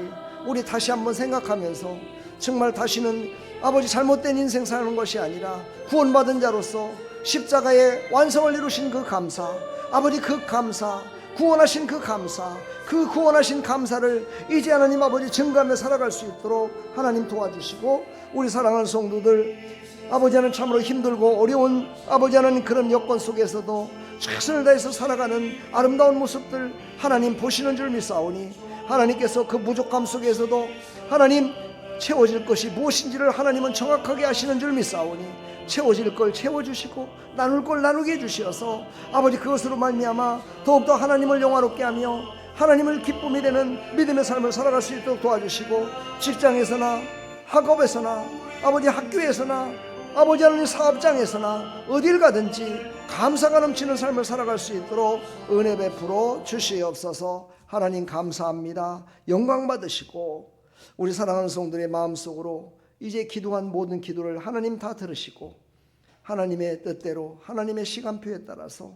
우리 다시 한번 생각하면서 정말 다시는 아버지 잘못된 인생 사는 것이 아니라 구원받은 자로서 십자가의 완성을 이루신 그 감사, 아버지 그 감사, 구원하신 그 감사, 그 구원하신 감사를 이제 하나님 아버지 증거하며 살아갈 수 있도록 하나님 도와주시고, 우리 사랑하는 성도들, 아버지는 참으로 힘들고 어려운 아버지 하나님 그런 여건 속에서도 최선을 다해서 살아가는 아름다운 모습들 하나님 보시는 줄 믿사오니, 하나님께서 그 부족함 속에서도 하나님 채워질 것이 무엇인지를 하나님은 정확하게 아시는 줄 믿사오니, 채워질 걸 채워주시고 나눌 걸 나누게 해주시어서 아버지 그것으로 말미암아 더욱더 하나님을 영화롭게 하며 하나님을 기쁨이 되는 믿음의 삶을 살아갈 수 있도록 도와주시고, 직장에서나 학업에서나 아버지 학교에서나 아버지 하나님 사업장에서나 어딜 가든지 감사가 넘치는 삶을 살아갈 수 있도록 은혜 베풀어 주시옵소서. 하나님 감사합니다. 영광 받으시고, 우리 사랑하는 성도들의 마음속으로 이제 기도한 모든 기도를 하나님 다 들으시고 하나님의 뜻대로 하나님의 시간표에 따라서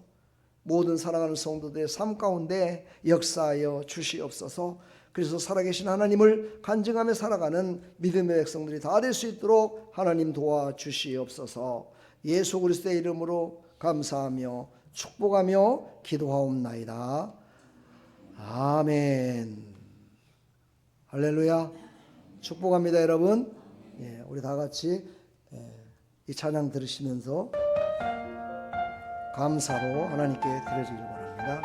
모든 사랑하는 성도들의 삶 가운데 역사하여 주시옵소서. 그래서 살아계신 하나님을 간증하며 살아가는 믿음의 백성들이 다 될 수 있도록 하나님 도와주시옵소서. 예수 그리스도의 이름으로 감사하며 축복하며 기도하옵나이다. 아멘. 할렐루야. 축복합니다, 여러분. 우리 다 같이 이 찬양 들으시면서 감사로 하나님께 드려지길 바랍니다.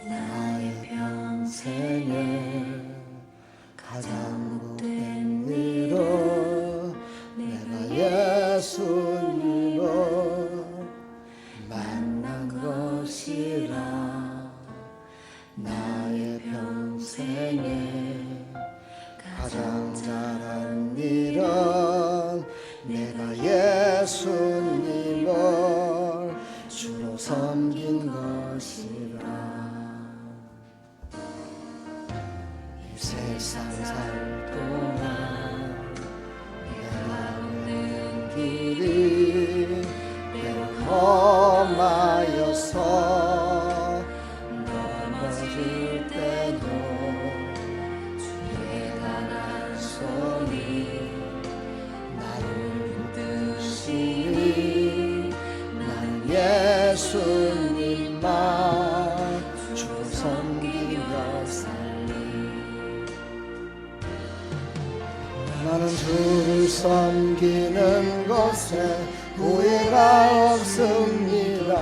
나의 평생에 가장 복된 일은 내가 예수님을 만난 것이라. 나의 평생에 가장 잘한 일은 내가 예수님을 주로 섬긴 것이라. 이 세상 살 동안 내가 걷는 길이 때로 험하여서 넘어질 때도 주의 강한 손이 나를 붙드시니 나는 예수님만 주로 섬기며 살리. 나는 주를 섬기는 것에 후회가 없습니다.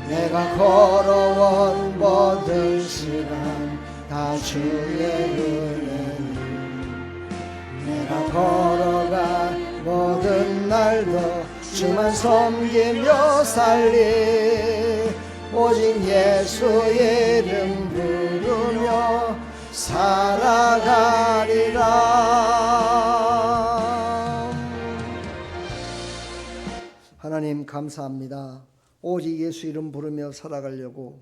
내가 걸어온 모든 시간 다 주의 은혜니, 내가 걸어간 모든 날도 주만 섬기며 살리. 오직 예수의 이름 부르며 살아가리라. 하나님 감사합니다. 오직 예수 이름 부르며 살아가려고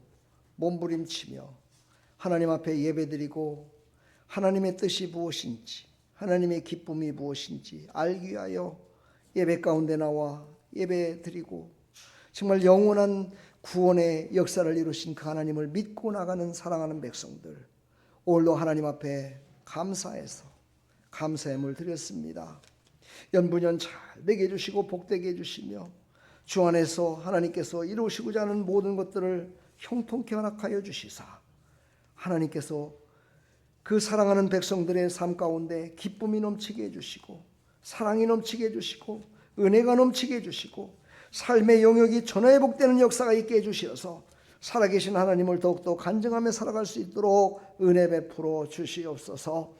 몸부림치며 하나님 앞에 예배드리고 하나님의 뜻이 무엇인지 하나님의 기쁨이 무엇인지 알기 위하여 예배 가운데 나와 예배드리고 정말 영원한 구원의 역사를 이루신 그 하나님을 믿고 나가는 사랑하는 백성들, 오늘도 하나님 앞에 감사해서 감사함을 드렸습니다. 연분연 잘 되게 해주시고 복되게 해주시며 주 안에서 하나님께서 이루시고자 하는 모든 것들을 형통케 허락하여 주시사 하나님께서 그 사랑하는 백성들의 삶 가운데 기쁨이 넘치게 해주시고 사랑이 넘치게 해주시고 은혜가 넘치게 해주시고 삶의 영역이 전화회복되는 역사가 있게 해주시어서 살아계신 하나님을 더욱더 간증하며 살아갈 수 있도록 은혜 베풀어 주시옵소서.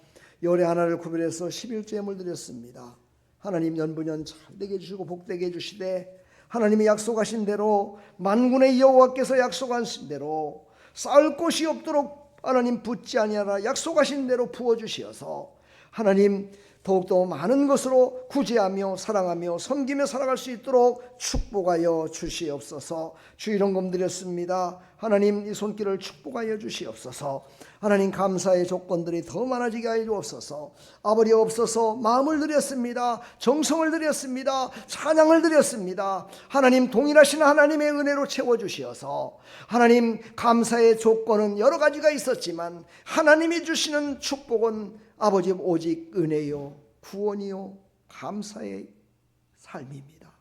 열의 하나를 구별해서 11제물 드렸습니다. 하나님 연분연 잘되게 해주시고 복되게 해주시되 하나님이 약속하신 대로 만군의 여호와께서 약속하신 대로 쌓을 곳이 없도록 하나님 붓지 아니하라 약속하신 대로 부어주시어서 하나님 더욱더 많은 것으로 구제하며 사랑하며 섬기며 살아갈 수 있도록 축복하여 주시옵소서. 주 이런 검 드렸습니다. 하나님 이 손길을 축복하여 주시옵소서. 하나님 감사의 조건들이 더 많아지게 하여 주옵소서. 아버지 없어서 마음을 드렸습니다. 정성을 드렸습니다. 찬양을 드렸습니다. 하나님 동일하신 하나님의 은혜로 채워주시어서 하나님 감사의 조건은 여러 가지가 있었지만 하나님이 주시는 축복은 아버지 오직 은혜요 구원이요 감사의 삶입니다.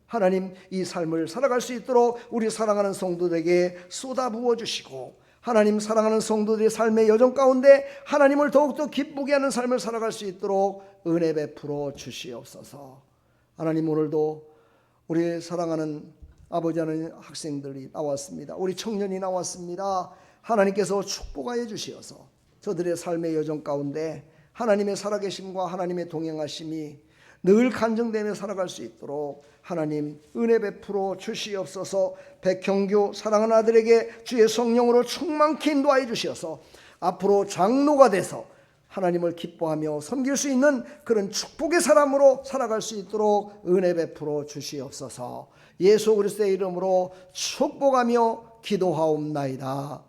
하나님 이 삶을 살아갈 수 있도록 우리 사랑하는 성도들에게 쏟아부어 주시고 하나님 사랑하는 성도들의 삶의 여정 가운데 하나님을 더욱더 기쁘게 하는 삶을 살아갈 수 있도록 은혜 베풀어 주시옵소서. 하나님 오늘도 우리 사랑하는 아버지 하는 학생들이 나왔습니다. 우리 청년이 나왔습니다. 하나님께서 축복하여 주시어서 저들의 삶의 여정 가운데 하나님의 살아계심과 하나님의 동행하심이 늘 간증되며 살아갈 수 있도록 하나님 은혜 베풀어 주시옵소서. 백형규 사랑하는 아들에게 주의 성령으로 충만케 인도하여 주시어서 앞으로 장로가 돼서 하나님을 기뻐하며 섬길 수 있는 그런 축복의 사람으로 살아갈 수 있도록 은혜 베풀어 주시옵소서. 예수 그리스도의 이름으로 축복하며 기도하옵나이다.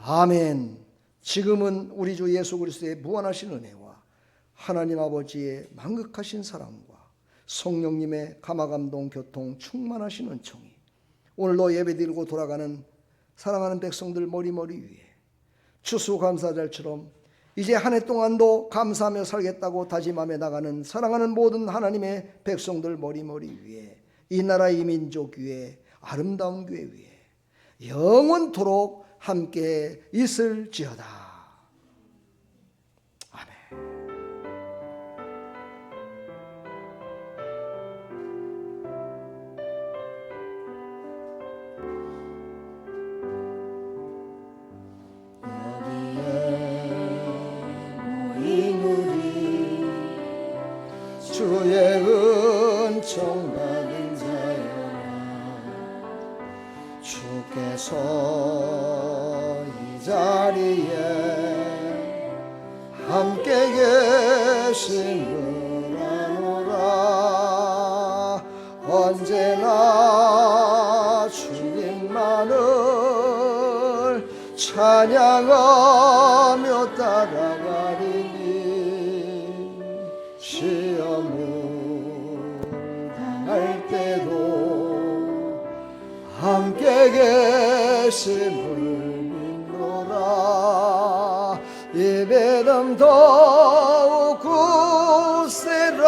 아멘. 지금은 우리 주 예수 그리스도의 무한하신 은혜와 하나님 아버지의 만극하신 사랑과 성령님의 감화감동 교통 충만하신 은총이 오늘도 예배드리고 돌아가는 사랑하는 백성들 머리머리 위에 추수감사절처럼 이제 한 해 동안도 감사하며 살겠다고 다짐하며 나가는 사랑하는 모든 하나님의 백성들 머리머리 위에 이 나라 이 민족 위에 아름다운 교회 위에 영원토록 함께 있을지어다. 아멘. 모인 우리 주의 은총 받은 자여라. 주께서 이 자리에 함께 계심을 아노라. 언제나 주님만을 찬양하며 따라가리니 시험을 당할 때도 함께 계심을 믿노라. 예배는 더욱 굳세라.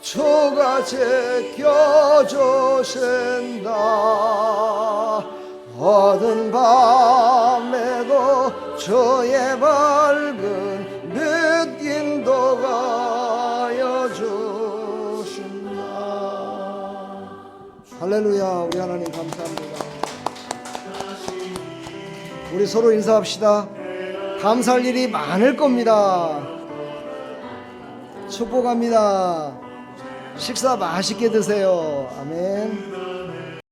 주가 제껴주신다. 어두운 밤에도 주의 밝은 빛 인도하여 주신다. 할렐루야. 우리 하나님 감사합니다. 우리 서로 인사합시다. 감사할 일이 많을 겁니다. 축복합니다. 식사 맛있게 드세요. 아멘.